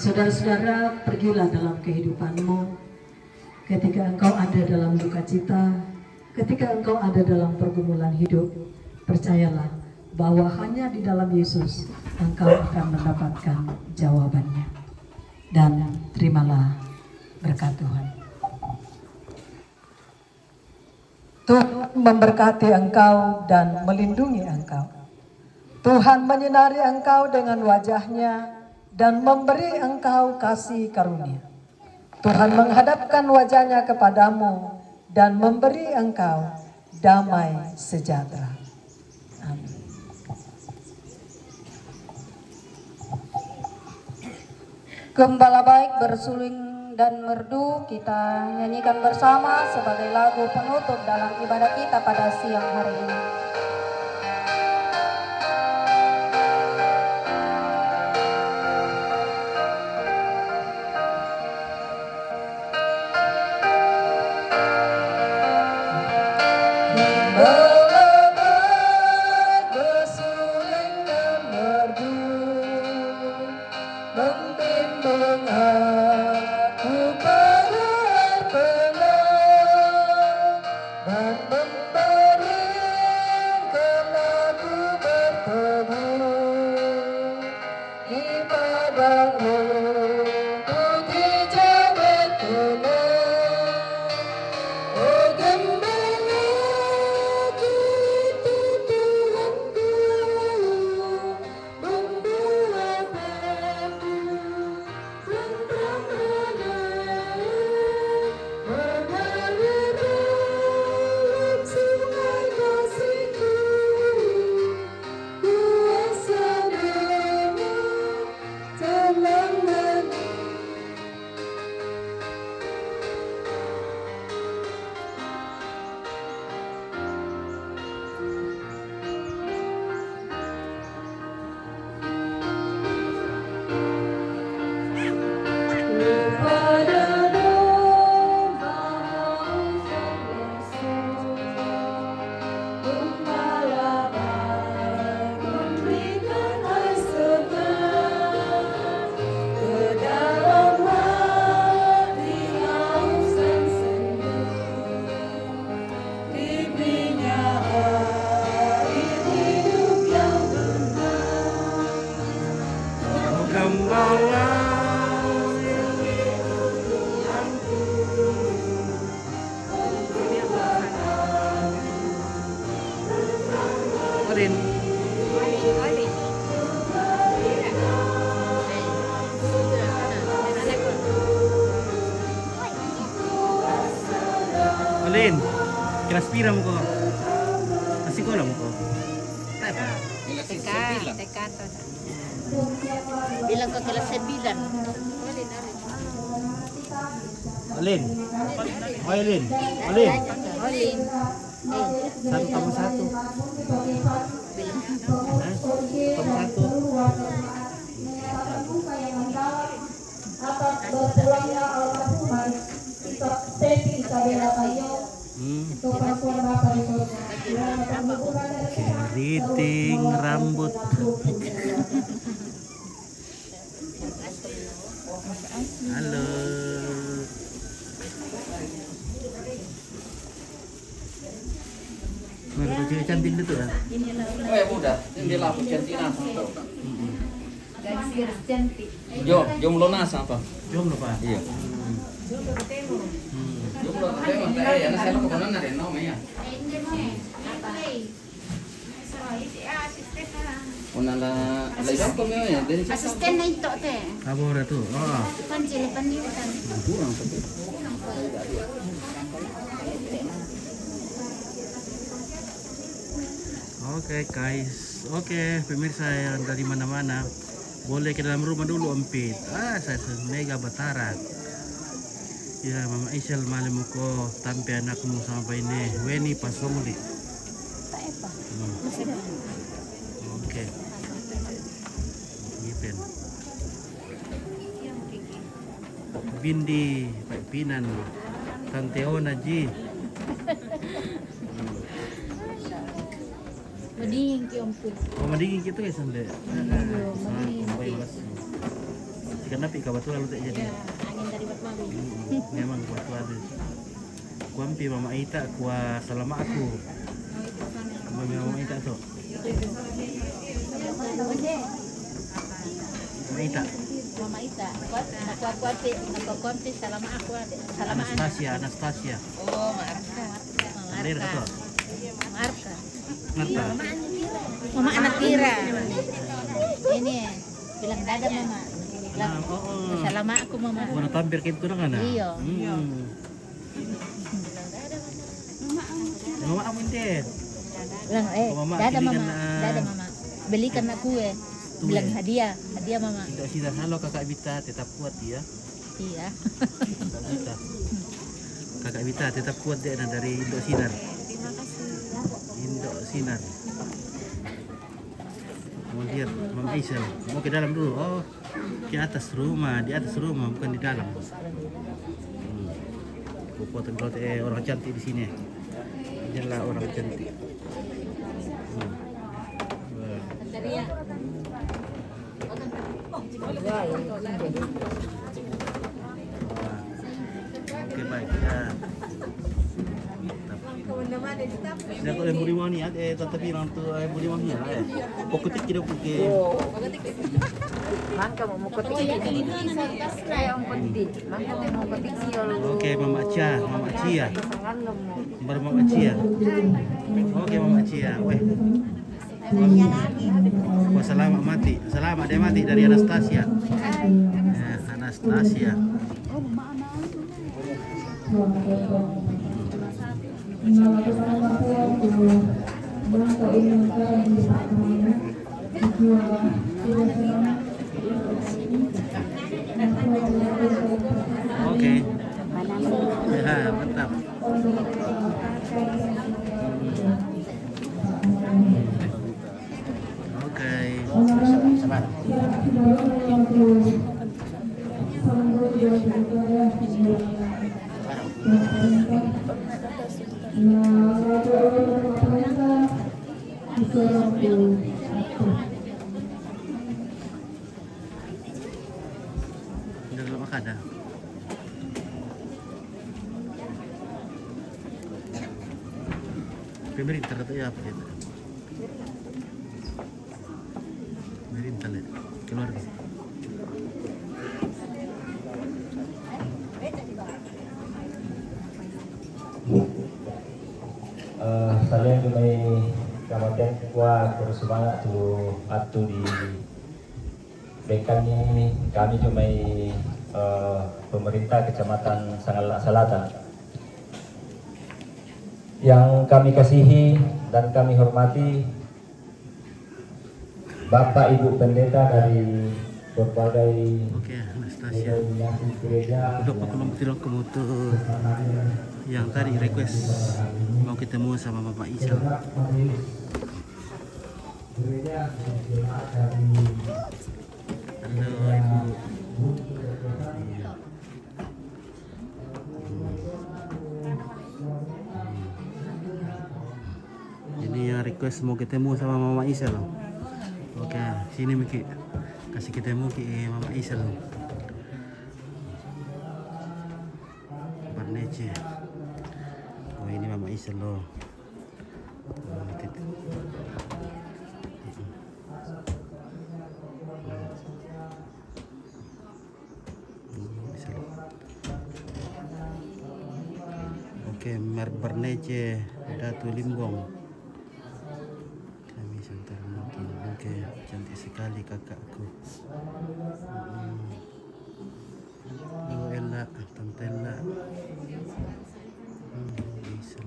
Saudara-saudara, pergilah dalam kehidupanmu ketika engkau ada dalam duka cita, ketika engkau ada dalam pergumulan hidup. Percayalah bahwa hanya di dalam Yesus engkau akan mendapatkan jawabannya. Dan terimalah berkat Tuhan. Tuhan memberkati engkau dan melindungi engkau. Tuhan menyinari engkau dengan wajah-Nya dan memberi engkau kasih karunia. Tuhan menghadapkan wajah-Nya kepadamu dan memberi engkau damai sejahtera. Amin. Gembala baik bersuling dan merdu kita nyanyikan bersama sebagai lagu penutup dalam ibadah kita pada siang hari ini. Olin. Olin. Kelas pira mo ko? Masih ko lang ko. Tay pa. TK to. Bilang ke kelas 9. Olin. Olin. Olin. Olin. Satu tambah satu. Hah? Tambah satu. atas berpulangnya almarhumah Stefi Isabella Kayo ke Pakuan Bapak di surga. Keriting rambut. Halo. Mana cewek cantik itu kan? Oh ya mudah, ini lapis cantik nasa. Gadis cantik. Jomblo nasa apa? Jomblo Pak. Iya. Jomblo tapi ya nasa lo kemana nari namanya? Unala, lagi kami ya dari Asisten na ito te. Apa ora tuh? Oh. Panjilipan niyo kan. kurang tapi. Oke guys, oke pemirsa yang dari mana-mana, boleh ke dalam rumah dulu Ompit. Saya Mega Batara. Ya Mama Isyal malam ko tampi anakmu sampai ini Weni Pasongli. Oke. Gipen. Bindi Pak Pinan Tante Ona Ji. Madingin ki ompun. Oh, madingin gitu ya sande. Bebas. Kenapa ika batu lalu tak jadi? Angin dari Batmami. Memang batu ada. Kuampi Mama Ita kuah selama aku. Mama Ita tu. Mama Ita. Mama Ita. Nakuat selama aku ada. Selama Anastasia. Oh, Marka. Lir tu. Marka. Ngerta. Mama anak Tira. Ini bilang dada mama. Bilang selama aku mama. Mana tampir gitu kan? Iya. Mama amin deh. Bilang Mama, dada ini mama. kan, Dada mama. Belikan aku bilang hadiah mama. Tidak sida halo kakak Bita tetap kuat ya. Iya. Kakak Bita. Kakak Bita tetap kuat deh dari Indok Sinar. Terima kasih. Indok Sinar. Kemudian Mama Isyal mau ke dalam dulu. Oh, ke atas rumah, di atas rumah bukan di dalam. Potong orang cantik di sini. Inilah orang cantik. Oke baik ya. Dah kalau budi mani tetapi orang tu budi mani lah. Pokoknya kita pergi. Oke Mama Cia. Baru Mama Cia. Oke Mama Cia. Weh. Oh, selamat dia mati dari Anastasia. Anastasia. Oke. Ya, mantap. Oke. Sabar. Udah lama kada. Pemerintah atau ya apa itu? Pemerintah lah, keluarga. Saya mulai Kabupaten Papua terus semangat tu atu di Bekan ini kami cuma pemerintah Kecamatan Sangalak Selatan yang kami kasihi dan kami hormati Bapak Ibu Pendeta dari berbagai Oke, Anastasia. denominasi gereja Duduk pakulong tilong kemutu yang tadi request mau ketemu sama Bapak Isel. gereja jemaat dari Halo Ibu. Ini yang request mau ketemu sama Mama Isel. Oke, sini Miki. Kasih ketemu ke Mama Isel. Barnece. Oh ini Mama Isel loh. Oke, Mark Barnece, Datu Limbong. Kami sebentar mungkin. Oke, cantik sekali kakakku. Oh, Ella, Tante Ella. Bisa.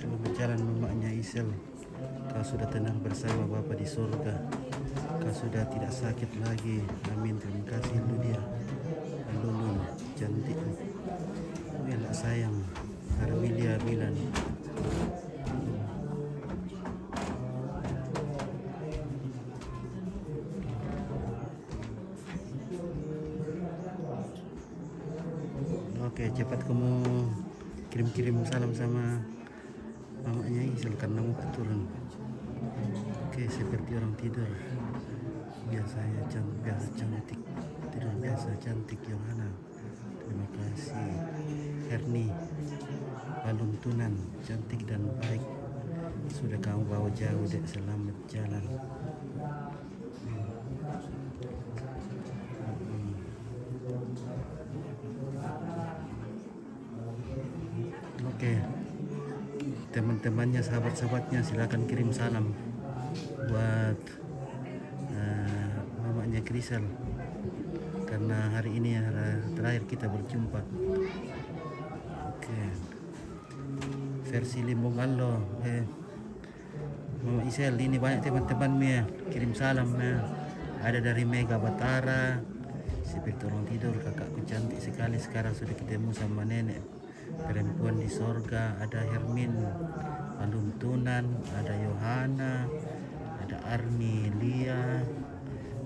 Selamat jalan mamanya Isel. Kau sudah tenang bersama Bapa di surga. Kau sudah tidak sakit lagi. Amin. Terima kasih Ludia. Lulun cantik. Ella sayang. Armilia Milan. Oke, cepat kamu kirim-kirim salam sama mamanya Isel karena mau turun. Oke, seperti orang tidur. Biasanya biasa cantik. Tidur biasa cantik Yohana. Terima kasih. Herni Paluntunan cantik dan baik. Sudah kamu bawa jauh dek, selamat jalan. Oke, teman-temannya, sahabat-sahabatnya silakan kirim salam buat mamanya Krisel karena hari ini terakhir kita berjumpa. Oke, versi Limbong Allo, Mama Isel ini banyak teman-temannya kirim salam ada dari Mega Batara, seperti orang tidur, kakakku cantik sekali sekarang sudah ketemu sama nenek perempuan di sorga. Ada Hermin Paluntunan, ada Yohana, ada Arni, Lia,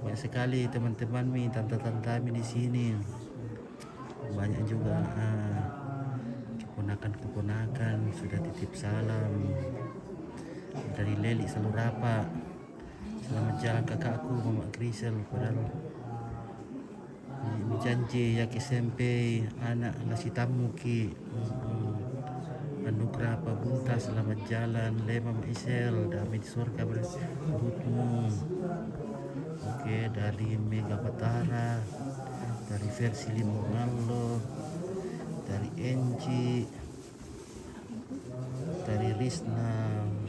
banyak sekali teman-teman mi, tante-tante mi di sini. Banyak juga keponakan-keponakan sudah titip salam dari Leli Salurapa. Selamat jalan kakakku Mama Krisel, padahal ini janji ya SMP anak ngasih tamu ki anugerah Pabunta. Selamat jalan le Mama Isel, damai di surga bersebutmu. Oke, dari Mega Batara, dari versi Limongallo, dari Enji, dari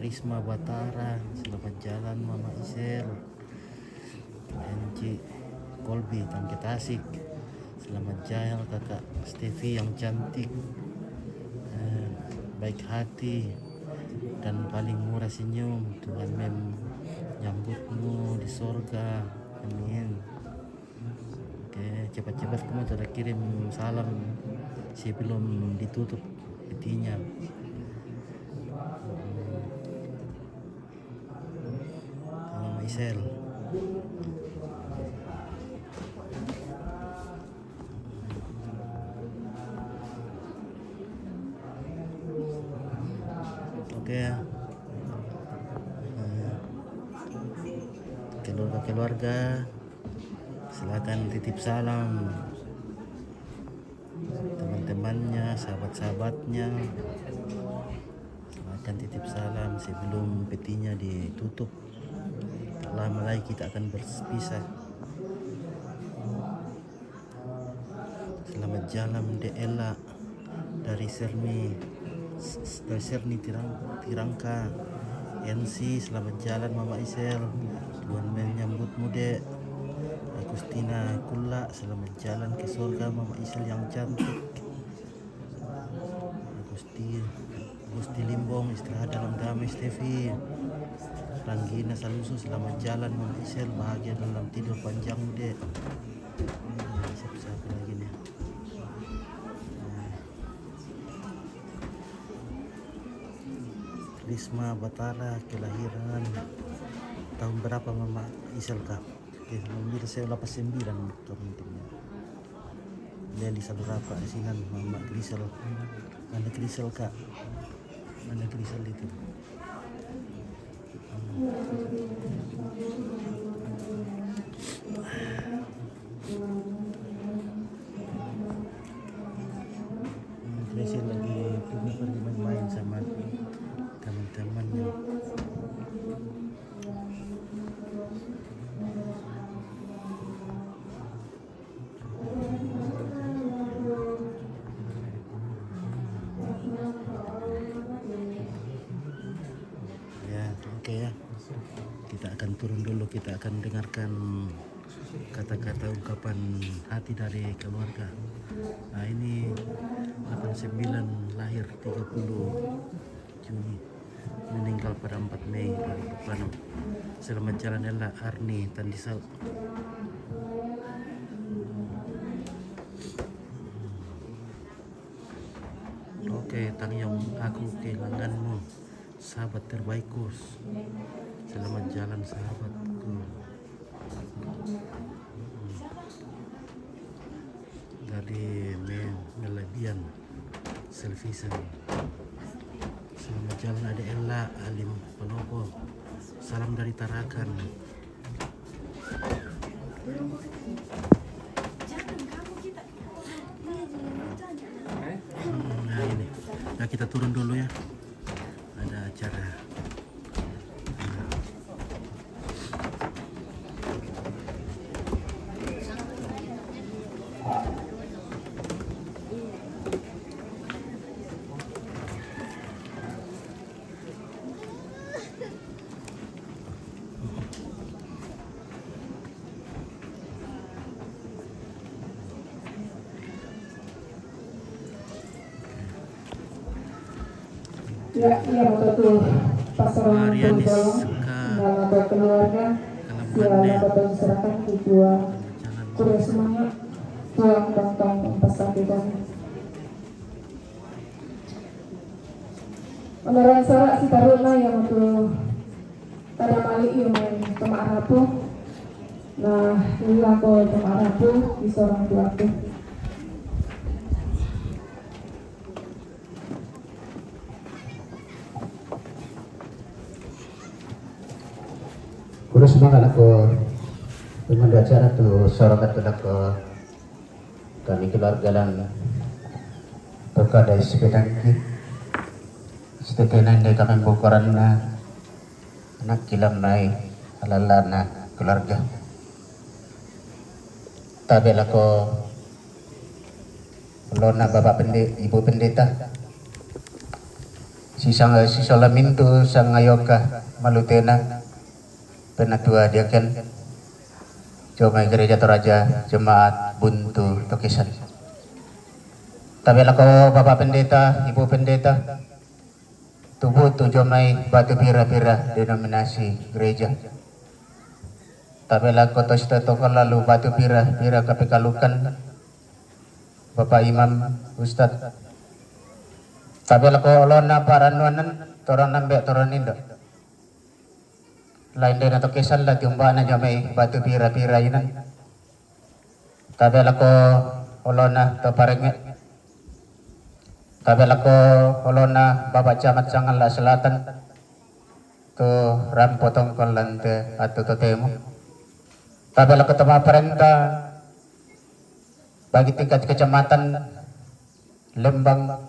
Risma Batara. Selamat jalan Mama Isel. Enji Kolbi Tangke Tasik, selamat jalan kakak Stevi yang cantik, baik hati dan paling murah senyum. Tuhan menyambutmu di sorga, amin. Oke, cepat-cepat kamu sudah kirim salam sebelum ditutup petinya. Mama Isel. Oke, keluarga-keluarga silakan titip salam teman-temannya, sahabat-sahabatnya, silakan titip salam sebelum petinya ditutup. lama lagi kita akan berpisah. Selamat jalan Dek Ella dari Serni Tirangka. NC, selamat jalan Mama Isel. Tuhan menyambutmu Dek. Agustina Kula, selamat jalan ke surga Mama Isel yang cantik. Gusti Limbong, istirahat dalam damai Stevi. Ranggina Salusu, selamat jalan Mama Isel, bahagia dalam tidur panjangmu Dek. Siapa lagi nih? Risma Batara, kelahiran tahun berapa Mama Isel kah? Saya 89 teman-teman. Leli Salurapa Asinan, Mama Grisel. Mana Grisel kak? Mana Grisel itu? Grisel lagi pergi main-main sama teman-temannya. Ya, kita akan turun dulu, kita akan dengarkan kata-kata ungkapan hati dari keluarga. Nah, ini 89 lahir 30 Juni, meninggal pada 4 Mei 2006. Selamat jalan Ella Arni Tandisau. Oke, Tangyong, aku kehilanganmu, sahabat terbaikku. Selamat jalan sahabatku. Dari Melabian Selvisan. Selamat jalan Ade Ella Alim Penopo. Salam dari Tarakan. Nah ini, nah kita turun dulu ya. Ada acara. Ya, betul. Pasangan berjalan dalam berkeluarga, silakan dapat diserahkan tujuan kuliah semangat, tuang tentang pasakitan. Menerang sarak si taruna yang untuk pada malik yang main Arapu. Nah, ini aku Arapu di seorang tuaku. Kurus semangat aku dengan acara tu sorokat aku kami keluarga dan berkadai sepedang ki setekenan de kami bukuran na anak kilam nai alalana keluarga tabel aku lona bapak ibu pendeta si Solamin tu sang ayoka malutena penatua dia kan Jomai Gereja Toraja Jemaat Buntu Tokisan. Tapi lako Bapak Pendeta, Ibu Pendeta, tubuh tu Jomai Batu Pira-Pira denominasi gereja. Tapi lako tosta tokal lalu Batu Pira-Pira kapikalukan Bapak Imam Ustad. Tapi lako olona paranuanan toran nambek toran indo. Lain dari atau kesan lah tiumbana jamai Batu Pira-Pira inan. Tabel ako olona to parengek. Tabel ako olona Bapak Camat Sangala Selatan to ram potong kolante atau to temo. Tabel ako tama perintah bagi tingkat kecamatan Lembang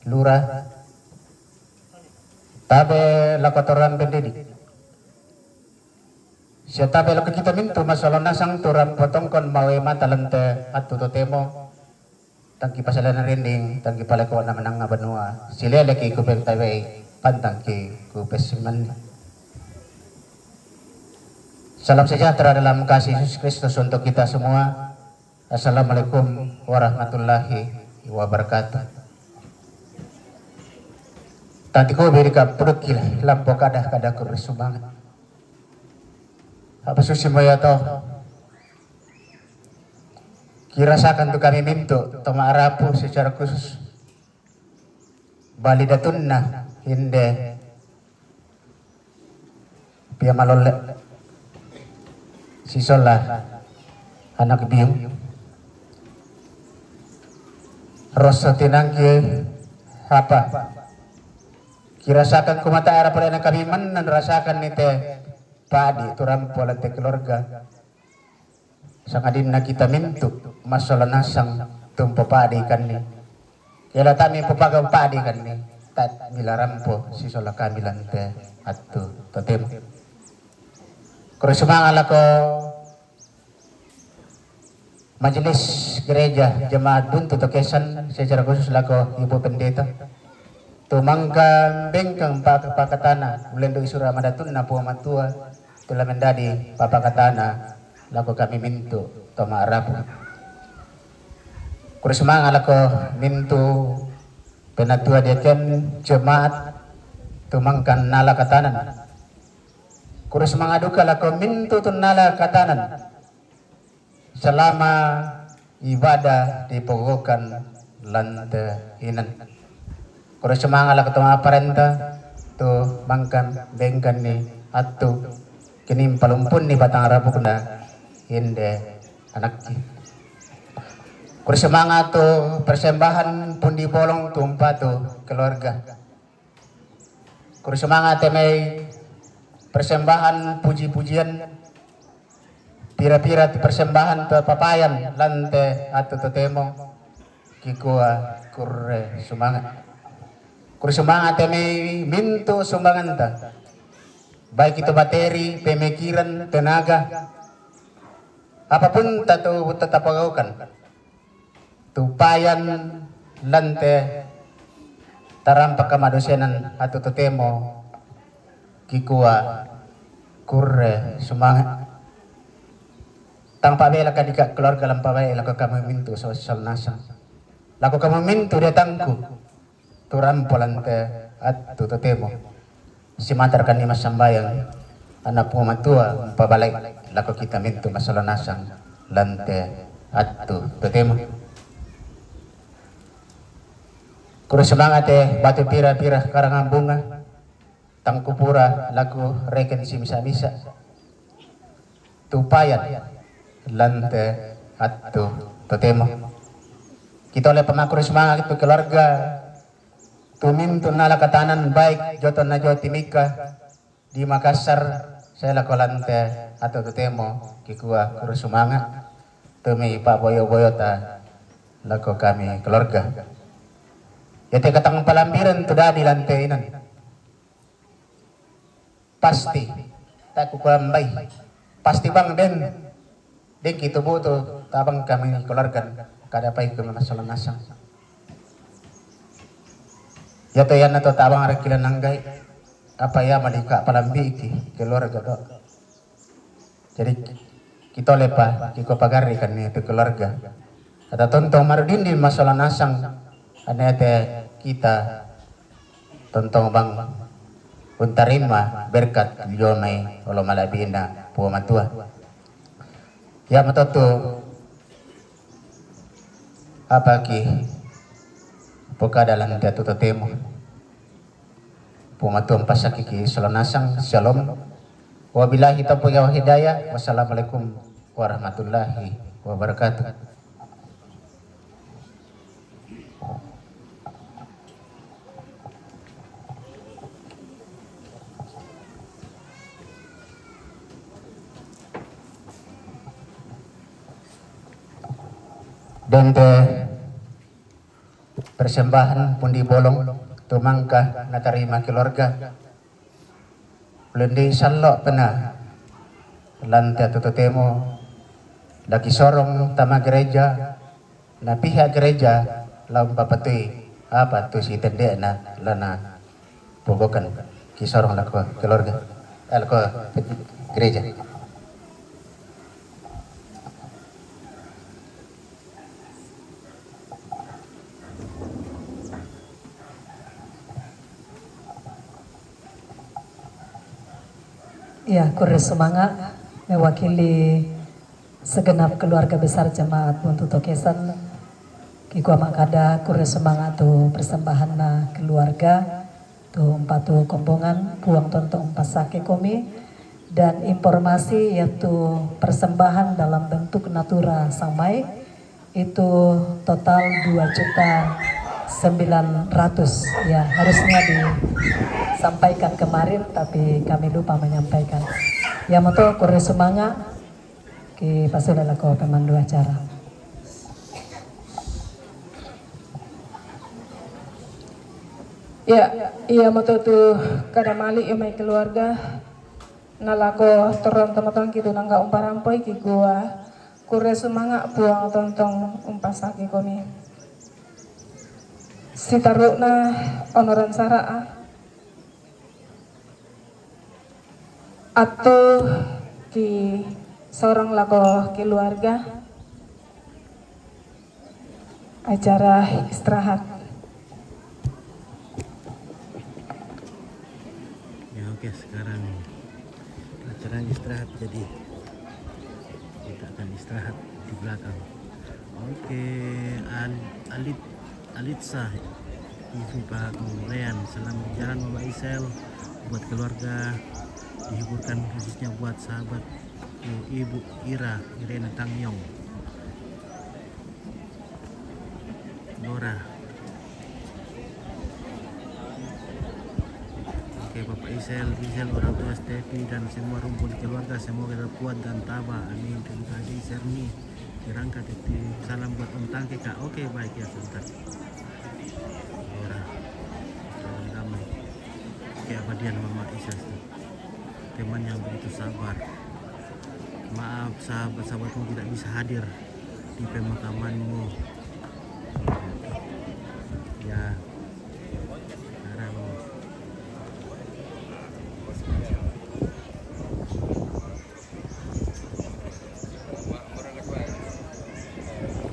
Lurah. Tabel ako toran pendidik. Siya tabi lo kita minto masalah nasang turam potong kon mawe mata lente at tutotemo tangki pasalanan rinding tangki paleko na manang nga banua sila laki ko pel tawe pantang ki ko pesiman. Salam sejahtera dalam kasih Yesus Kristus untuk kita semua. Assalamualaikum warahmatullahi wabarakatuh. Tanti ko beri ka pudukil lampo kada ko bersumbangan. Apa susimaya to? Kirasakan tu kami minto toma arapu secara khusus. Bali datunna hinde pia malole si Sola anak biu Rosa tinangki apa kirasakan kumata ara pala na kami man nan rasakan nite padi turam pola te keluarga sangadin na kita mintu masalah nasang tumpo padi kan ni kaya tami pupagaw padi kan ni tat milarampo si Sola kami lante atu totem. Kalau semangat ko majelis gereja jemaat buntu tokesan secara khusus lako ibu pendeta tumangkan bengkang pakatana mulendo isura madatun na puwa matua tula mendadi papakatana lako kami mintu toma arapu. Kalau semangat lako mintu penatua diaken jemaat tumangkan nala katanan. Kurus mengadukan lako mintu tunala katanan selama ibadah dipogokan lante inan. Kurus semangat lako tuma aparenta tu mangkan bengkan ni atu kini palumpun ni batang arabu kena hinde anak. Kurus semangat tu persembahan pun dibolong tumpa tu keluarga. Kurus semangat temai persembahan puji-pujian pira-pira persembahan papayan lante atau totemo kikua kurre sumangat kur sumangat teme minto sumbangan ta baik itu materi pemikiran tenaga apapun tatu tetap pagaukan tupayan lante tarampak kamadosenan atau totemo kikua kurre sumangat tanpa bela kadika keluarga lampa bae lako kamu mintu sosial nasa lako kamu mintu datangku turam polante atu totemo si matar kan ni masambayang anak pumatua pabalay lako kita mintu masalah nasang lante atu totemo kurre sumangat batu pira-pira karangan bunga tangkupura laku reken si misa-misa tupayan lante atu totemo kita oleh pemakur semangat itu keluarga tumintu nala katanan baik joton na jotimika di Makassar saya laku lante atu totemo kikua kur semangat tumi pak boyo-boyo ta laku kami keluarga yate katang palambiran tu di lante inan pasti tak kukulambai pasti bang den kita butuh tabang kami keluarga kada pai kami masalah nasang ya to yan na to tabang arakilan nanggai apa ya malika palambi iki keluarga do jadi kita lepa kiko pagari kan itu keluarga kata tontong marudin di masalah nasang anete kita tontong bang untarima berkat yomai olo malabina puwa matua ya matoto apa ki poka dalam datu totemo puwa matua pasaki ki salonasang shalom wabillahi taufiq wal hidayah wassalamualaikum warahmatullahi wabarakatuh. Dan persembahan pun dibolong tumangkah natarima keluarga lendi salok pena lantai tututemo lagi sorong tama gereja na pihak gereja lau papatui apa tu si tende na lana pogokan kisorong lako keluarga lako gereja. Ya, Kures Semangat mewakili segenap keluarga besar jemaat Buntu Tokesan Kikua Makada Kures Semangat tu persembahan na keluarga tu empatu kombongan puang tontong pasake komi dan informasi yaitu persembahan dalam bentuk natura samai itu total 2.900.000 ya, harusnya disampaikan kemarin tapi kami lupa menyampaikan. Ya moto Kures Semangat ki pasulala ko pemandu acara. Ya, iya moto tu kada mali may keluarga nalako toron teman-teman gitu nangga umparampoi ki gua Kures Semangat puang tontong umpasaki kami. Si tarukna onoran saraa atau ki seorang lako keluarga acara istirahat. Ya oke, sekarang acara istirahat, jadi kita akan istirahat di belakang. Oke, Alitsa Ibu Pak Lean, selamat jalan Mama Isel, buat keluarga dihiburkan, khususnya buat sahabat Ibu Irena Tangyong, Dora. Oke, Bapak Isel, orang tua Stefi dan semua rumpun keluarga semoga tetap kuat dan tabah. Amin. Terima kasih Serni dirangka titip salam buat Om Tangke Kak. Oke, baik ya, sebentar. Dora, salam damai. Oke, abadian Mama Isel, teman yang begitu sabar. Maaf sahabat-sahabatmu tidak bisa hadir di pemakamanmu. Ya, sekarang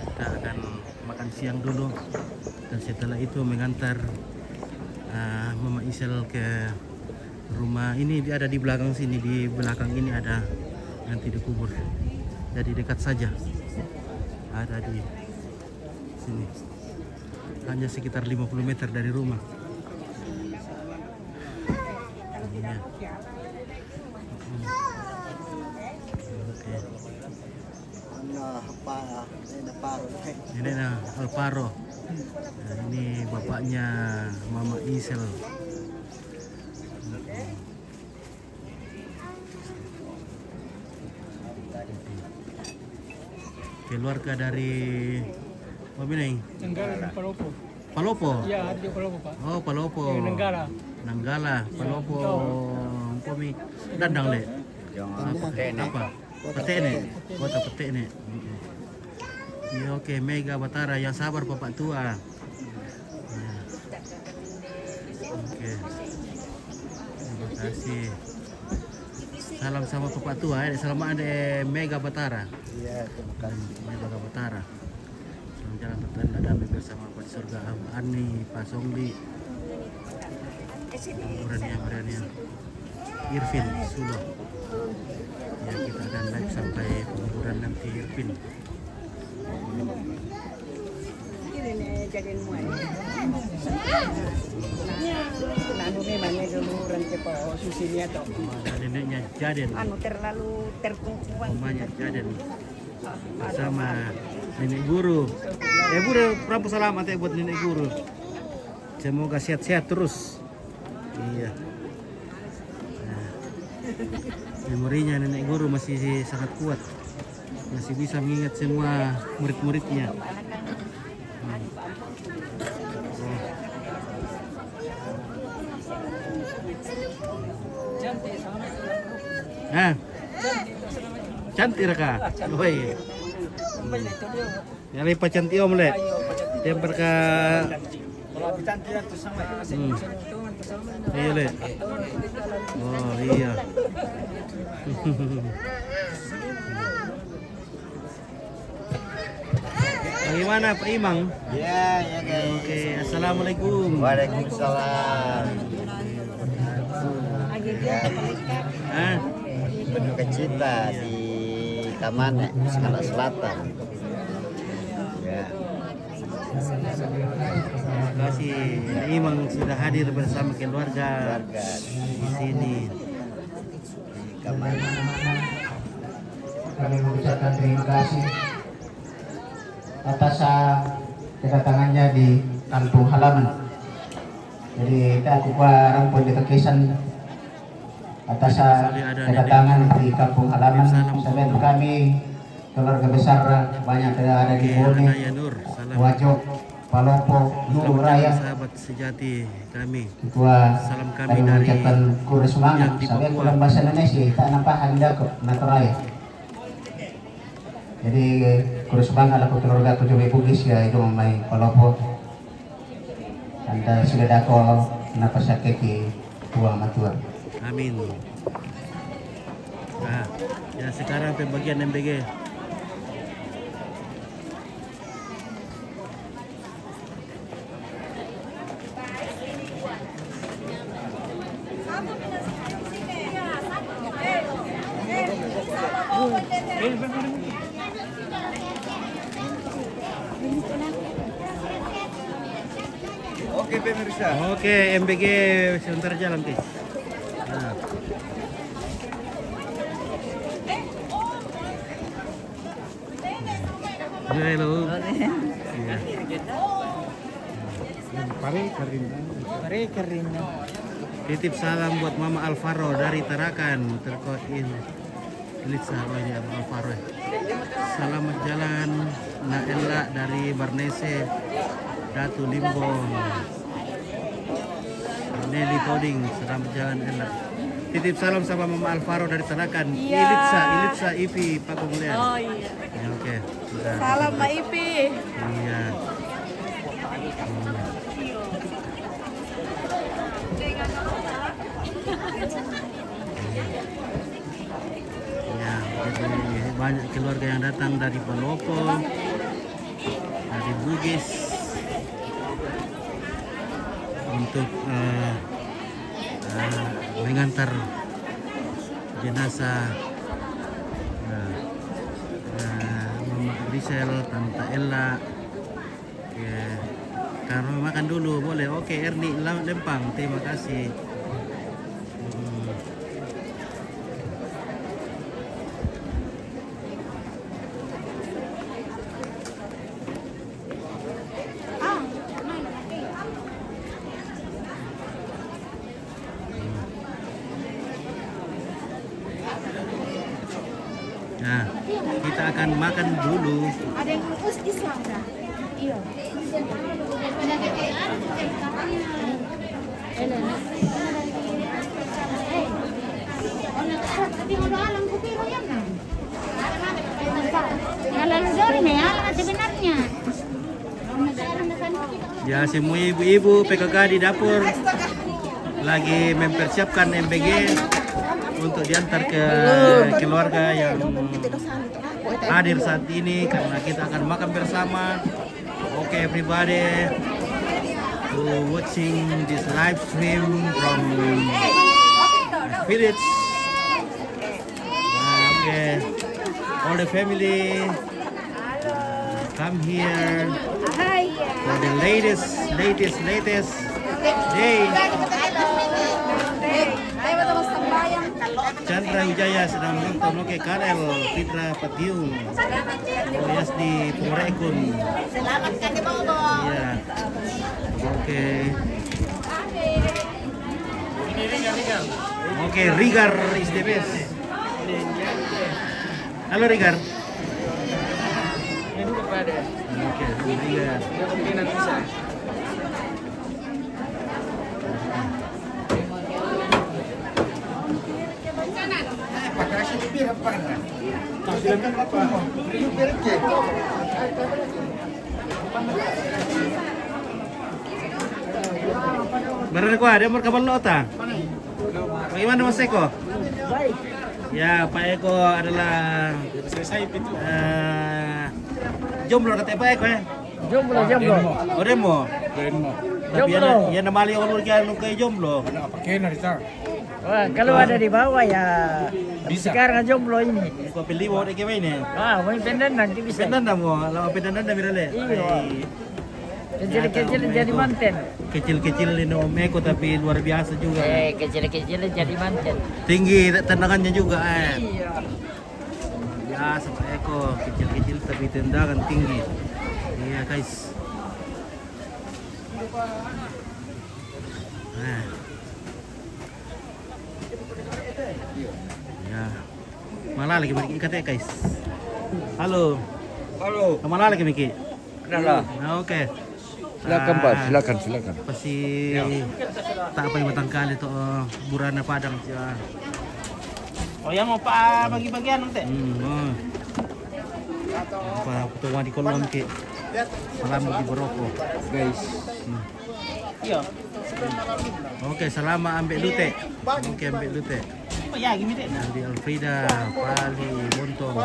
kita akan makan siang dulu dan setelah itu mengantar Mama Isel ke rumah. Ini dia ada di belakang sini, di belakang ini ada nanti dikubur, jadi dekat saja, ada di sini, hanya sekitar 50 meter dari rumah. Ya. Ini Alparo. Nah, ini bapaknya Mama Isel. Keluarga dari Pabineng. Nenggala Palopo. Palopo. Ya, di Palopo Pak. Oh, Palopo. Nenggala. Nanggala, Palopo. Pomi dandang le. Apa? Petene. Kota Petene. Ya oke, Mega Batara yang sabar Bapak tua. Ya. Oke. Terima kasih. Salam sama Bapak tua ya. Selamat ada Mega Batara. Iya, terima kasih. Mega Batara. Selamat jalan tertanda damai bersama Pak surga Ani, Pak Sombi. Berani Irvin Sulo. Ya, kita akan live sampai penguburan nanti Irvin. Jadiin mo Anu memang lumuran ke po susi niya to. Neneknya Jaden. Anu terlalu terkungkuan. Mamanya Jaden. Bersama nenek guru. Guru, prabu selamat ya buat nenek guru. Semoga sehat-sehat terus. Iya. Nah, memorinya nenek guru masih sangat kuat. Masih bisa mengingat semua murid-muridnya. Cantik ka. Oi. Yang lepas cantik om le. Yang berka. Iya le. Oh iya. Bagaimana Pak Imang? Ya, ya guys. Oke, assalamualaikum. Waalaikumsalam. Ah, Berduka cita di Kamane, Sumatera Selatan. Ya. terima kasih. Pak Imang sudah hadir bersama keluarga di sini. Di Kamane. Kami mengucapkan terima kasih atas kedatangannya di kampung halaman. Jadi kita orang pun dikekisan atas kedatangan di kampung halaman. Sebab kami keluarga besar banyak ada di Bone, Wajok, Palopo, Luhur Raya. Sahabat sejati kami. Ketua Salam kami kami dari mengucapkan kurus semangat. yang di Sampai Papua. pulang bahasa Indonesia tak nampak anda ke Natoraya. Jadi kurus banget aku keluarga aku coba bugis ya itu mamai Palopo. Anda sudah dako napa sakit tua matua. Amin. Nah, ya sekarang pembagian MBG. Oke pemirsa. Oke, MBG sebentar jalan guys. Nah. Ya, halo. Iya. Titip salam buat Mama Alvaro dari Tarakan, terkoin. Ilitsa ini Alvaro. Selamat jalan Naela dari Barnese, Datu Limbong. Nelly Toding, selamat jalan Ella. Titip salam sama Mama Alvaro dari Tarakan. Ilitsa Ivi Pak Kemuliaan. Oh iya. Ya, oke. Sudah. Salam Mbak Ipi. Iya. Ya, jadi banyak keluarga yang datang dari Palopo, dari Bugis untuk mengantar jenazah Mama Grisel, Tante Ella. Oke. Karena makan dulu boleh. Oke, Erni Lempang, terima kasih. Nah, kita akan makan dulu. Ada yang lupus di sana. Iya. Ya, semua ibu-ibu PKK di dapur lagi mempersiapkan MBG untuk diantar ke keluarga yang hadir saat ini karena kita akan makan bersama. Okay, everybody who watching this live stream from village. Okay, all the family come here for the latest day. Chandra Wijaya sedang nonton. Oke, Karel Fitra Patiung alias di Purekun. Iya. Oke. Oke, Rigar is the best. Halo Rigar. Oke, Rigar. Pakai bibir apa enggak? Benar ko, ada mau kapan lo ta? Bagaimana Mas Eko? Ya, Pak Eko adalah jomblo kata Pak Eko ya? Jomblo. Oh demo. Tapi ya namali orang orang kayak jomblo. Wah, kalau ada di bawah ya bisa. Sekarang jomblo ini. Kau pilih mau dek ini? Wah, mau pendan nanti bisa. Pendan mau, lawan pendan dah mirale. Iya. Kecil-kecil jadi manten. Kecil-kecil ini Om Eko tapi luar biasa juga. Kecil-kecil jadi manten. Tinggi tendangannya juga. Iya. Biasa Pak Eko, kecil-kecil tapi tendangan tinggi. Iya guys. Nah. Ya. Malah lagi Miki kata guys. Halo. Malah lagi Miki. Kenapa? Nah, oke. Silakan Pak, silakan. Pasti tak apa yang batang kali tuh Burana Padang ya. Oh yang mau Pak bagi-bagian nanti. Apa petualang di kolom ke malam di Boroko guys. Iya. Oke, selama ambil lute. Oke, ambil lute. Oh ya gini deh. Nanti Alfrida, Pali, Bontong.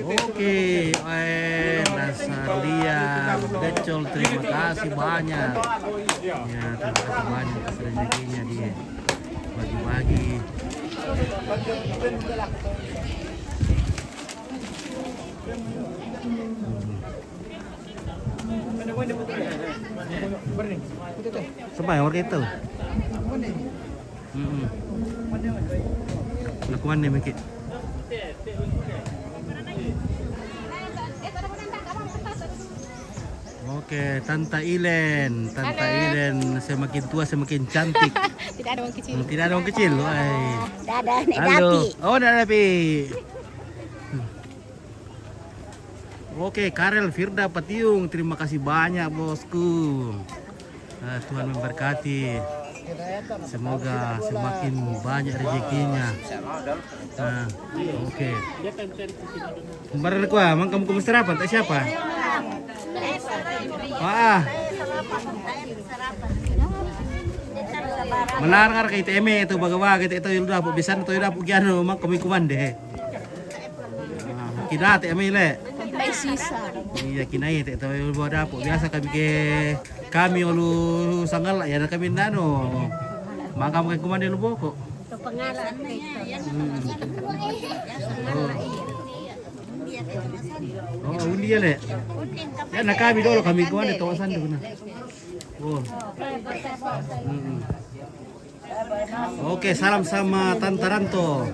Oke, Nasalia, Decol, terima kasih banyak. Ya, terima kasih banyak atas rezekinya dia bagi-bagi. Sampai orang itu. Lakukan nih Miki. Oke, Tante Ilen semakin tua semakin cantik. Tidak ada orang kecil. Tidak ada orang kecil. Dadah, Nek Halo. Dapi. Oh, Dapi. Oke, Karel Firda Patiung, terima kasih banyak bosku. Tuhan memberkati. Semoga semakin banyak rezekinya. Oke. Kemarin aku, emang kamu ke sarapan? Tak siapa? Wah. Melarang kayak ITM itu bagaimana kita itu udah bisa itu udah punya mak kami kumande. Kita ITM le. Iya kina itu udah dapur biasa kami ulu sangal ya kami nano. Maka kami kumande lu boko. Oh, undi ya le. Ya nak kami dulu kami kumande tawasan dulu na. Oh. Oke, salam sama Tantaranto.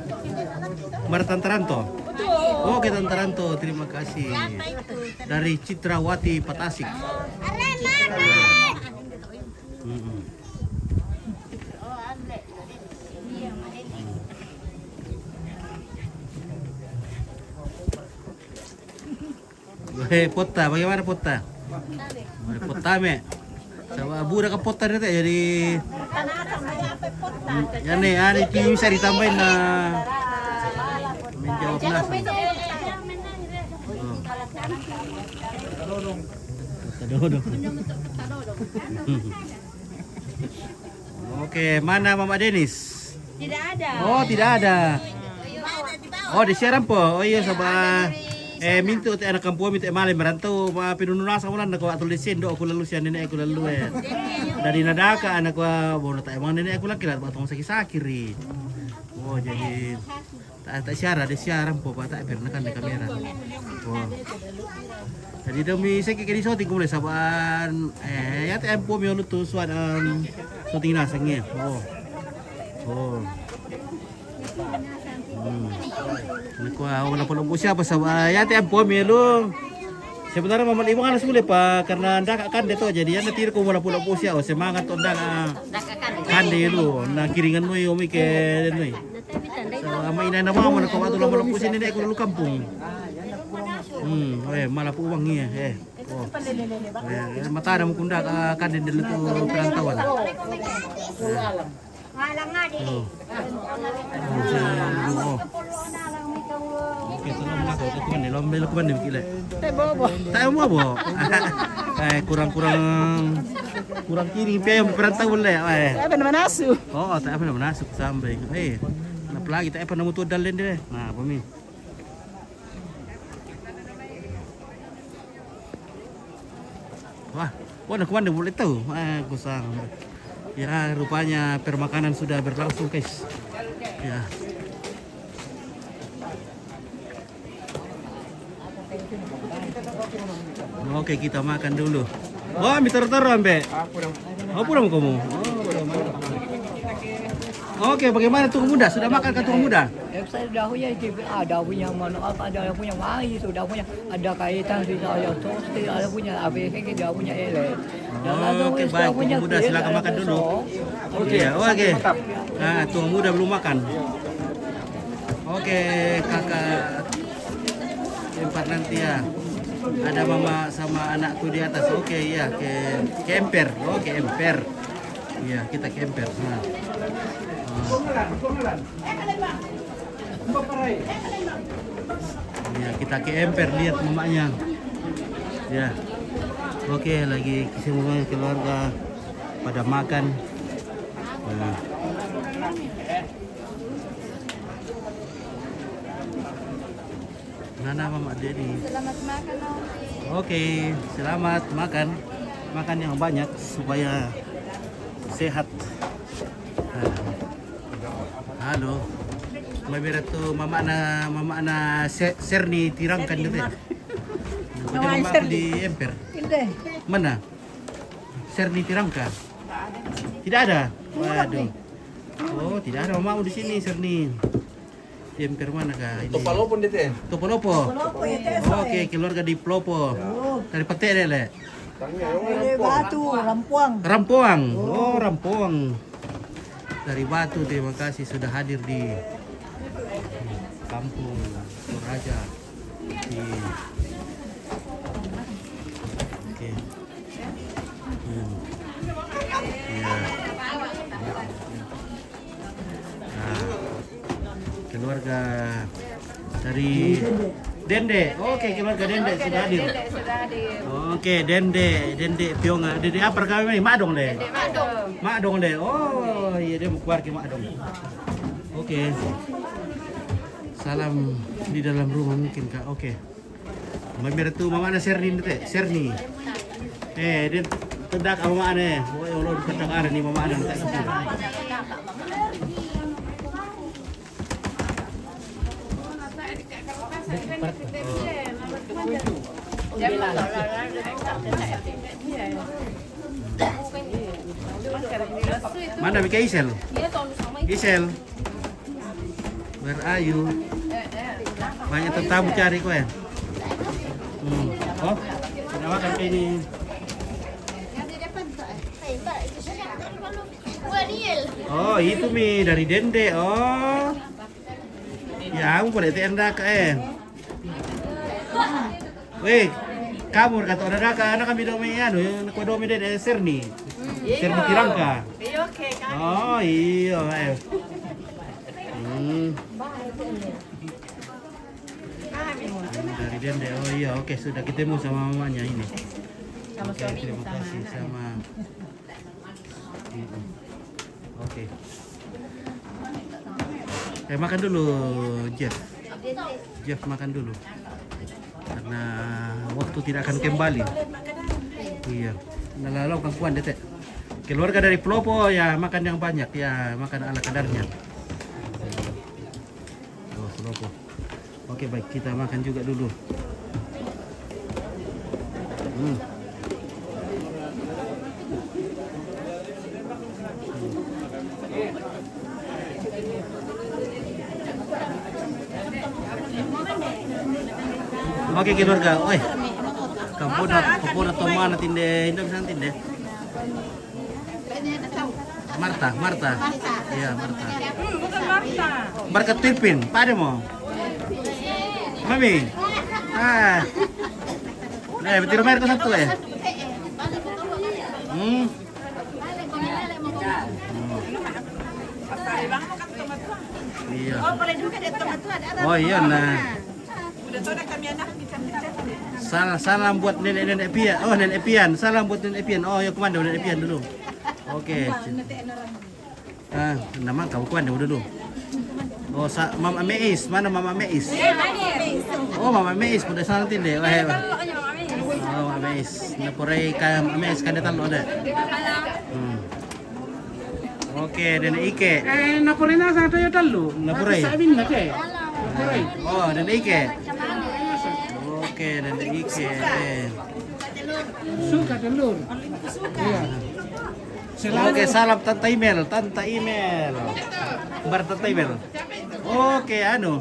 Mar Tantaranto. Oke, Tantaranto, terima kasih. Dari Citrawati Patasik. Pota, bagaimana Pota? Pota me. Sama budak ke Pota nanti jadi. Ya nih, ada bisa ditambahin na menjawab nasi. Oke, mana Mama Denis? Tidak ada. Oh, tidak ada. Oh, di siaran po. Oh iya, sama minta te anak kampung minta malam merantau ma pinununa sa ulan ko atulisin do ako lalu siya nenek ako lalu dari nadaka anak ko bono ta emang nenek ako lagi lah batong sakit-sakit. Oh, jadi tak siaran di siaran po pa tak pernah kan di kamera. Oh. Jadi demi sakit kini syuting ko mulai saban ya te empo mi ulu tu suan syuting na sangnya. Oh. Nakuha wala pa lumpo siya sa yate ang pomi lo. Sebenarnya Mama Ibu kan sulit pa karena ndak kan dito jadi yan natir ko wala po siya o semangat to ndak kan dilo na kiringan mo yung ke no. So mainan na mama na kawato lang malang pusin ini ko kampung. Malah po uang niya Oh. Mata na mo kunda kadin dito perantauan. Ngalang nga di. Oke, salamat ako. Ito man, lomel ko man din kila. Tayo mo bo. Kurang kiri pa yung perantauan le. Tayo pa naman aso. Oo, tayo pa naman aso sampai. Napalagi tayo pa namuto dalin dire. Nah, pami. Wah, kuan boleh tahu. Kusang. Ya, rupanya permakanan sudah berlangsung, guys. Ya. Oke, kita makan dulu. Wah, miter-ter ambe. Apa dong kamu? Oke, bagaimana tukang muda? Sudah makan kan tukang muda? Saya dah punya mana apa ada punya mai sudah punya ada kaitan di saya terus ada punya ABK dia punya ele. Oke, baik tukang muda silakan makan dulu. Oke, oke. Nah, tukang muda belum makan. Oke, kakak empat nanti ya. Ada mama sama anakku di atas. Oke, iya ke emper. Oke, emper. Iya, kita ke emper. Nah. Ya, kita ke emper lihat mamanya. Ya. Oke, lagi semuanya keluarga pada makan. Nah. Mana Mama Dedi? Selamat makan, Om. Oke, selamat makan. Makan yang banyak supaya sehat. Halo. Mabira to mama na Serni tirangkan dito. Mama aku di emper. Hindi. Mana? Serni tirangka. Tidak ada. Waduh. Oh, tidak ada mama di sini Serni. Di emper mana kah? Ini. Topalopo dito eh. Topolopo. Oke, keluarga di Plopo. Dari Pete le. Batu, Rampuang. Rampuang. Oh, Rampuang. Dari Batu, terima kasih sudah hadir di kampung Toraja di oke. Ya. Nah, keluarga dari Dende. Oke, keluarga Dende sudah hadir. Oke, Dende Pionga. Dende apa kami ini? Madong deh. Madong deh. Oh, iya dia mau keluar ke Madong. Oke. Salam di dalam rumah mungkin Kak. Oke. Mamir tuh mama ana Serni teh. Serni. Dia tedak mama ana. Oh, ya Allah tedak ana nih mama ana tak sepi. Mana Mika Isel? Isel. Where are you? Banyak tetamu cari kau ya? Oh, sudah makan kayak ini. Oh, itu Mi dari Dende. Oh. Ya, aku pada tenda Weh, kamu kata orang daka anak kami domi anu, kau domi Dende Serni. Serni Tirangka. Oh, iya. Dari Dende. Oh iya, oke sudah ketemu sama mamanya ini. Oke, terima kasih sama. Oke. Makan dulu, Jeff. Jeff makan dulu. Karena waktu tidak akan kembali. Iya. Nalalau kangkuan dete. Keluarga dari Plopo ya makan yang banyak ya, makan ala kadarnya. Oh, Plopo. Oke, baik kita makan juga dulu. Oke keluarga, oi. Kampuna tomana tinde, indah bisa tinde. Marta. Iya, Marta. Berkat tipin, pada mo. Mami. Nah, betul mer ko satu eh. Iya. Oh, boleh juga dia teman-teman. Oh iya nah. Udah tahu dah kami anak Salam buat nenek Pian. Oh nenek Pian, salam buat nenek Pian. Oh ya komando nenek Pian dulu. Oke. Nama kau komando dulu. Oh Mama Meis, mana Mama Meis? Oh Mama Meis, pada salam tinde. Oh Mama Meis, napurai ka Mama Meis kada talo ada. Oke, nenek Ike. Napurai na sa tayo talo. Napurai. Sabin na kay. Oh nenek Ike. Oke, nenek Ike. Suka telur. Iya. Oke, salam Tante Imel, Tante Imel. Bar Tante Imel. Oke, anu.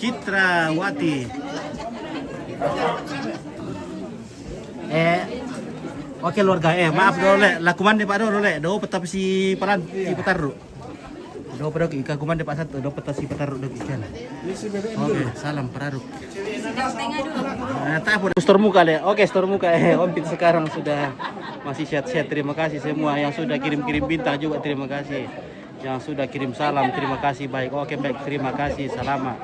Citra Wati. Oke keluarga, maaf dole, lakuman di Pak dole, do peta si peran si petaru. Do pada ika kuman di Pak satu, do peta si petaru do ikan. Oke, salam peraru. Tak apa, store muka deh. Oke, store muka. Om Pit sekarang sudah masih sehat-sehat. Terima kasih semua yang sudah kirim-kirim bintang juga. Terima kasih. Yang sudah kirim salam, terima kasih baik. Oke baik, terima kasih. Selamat.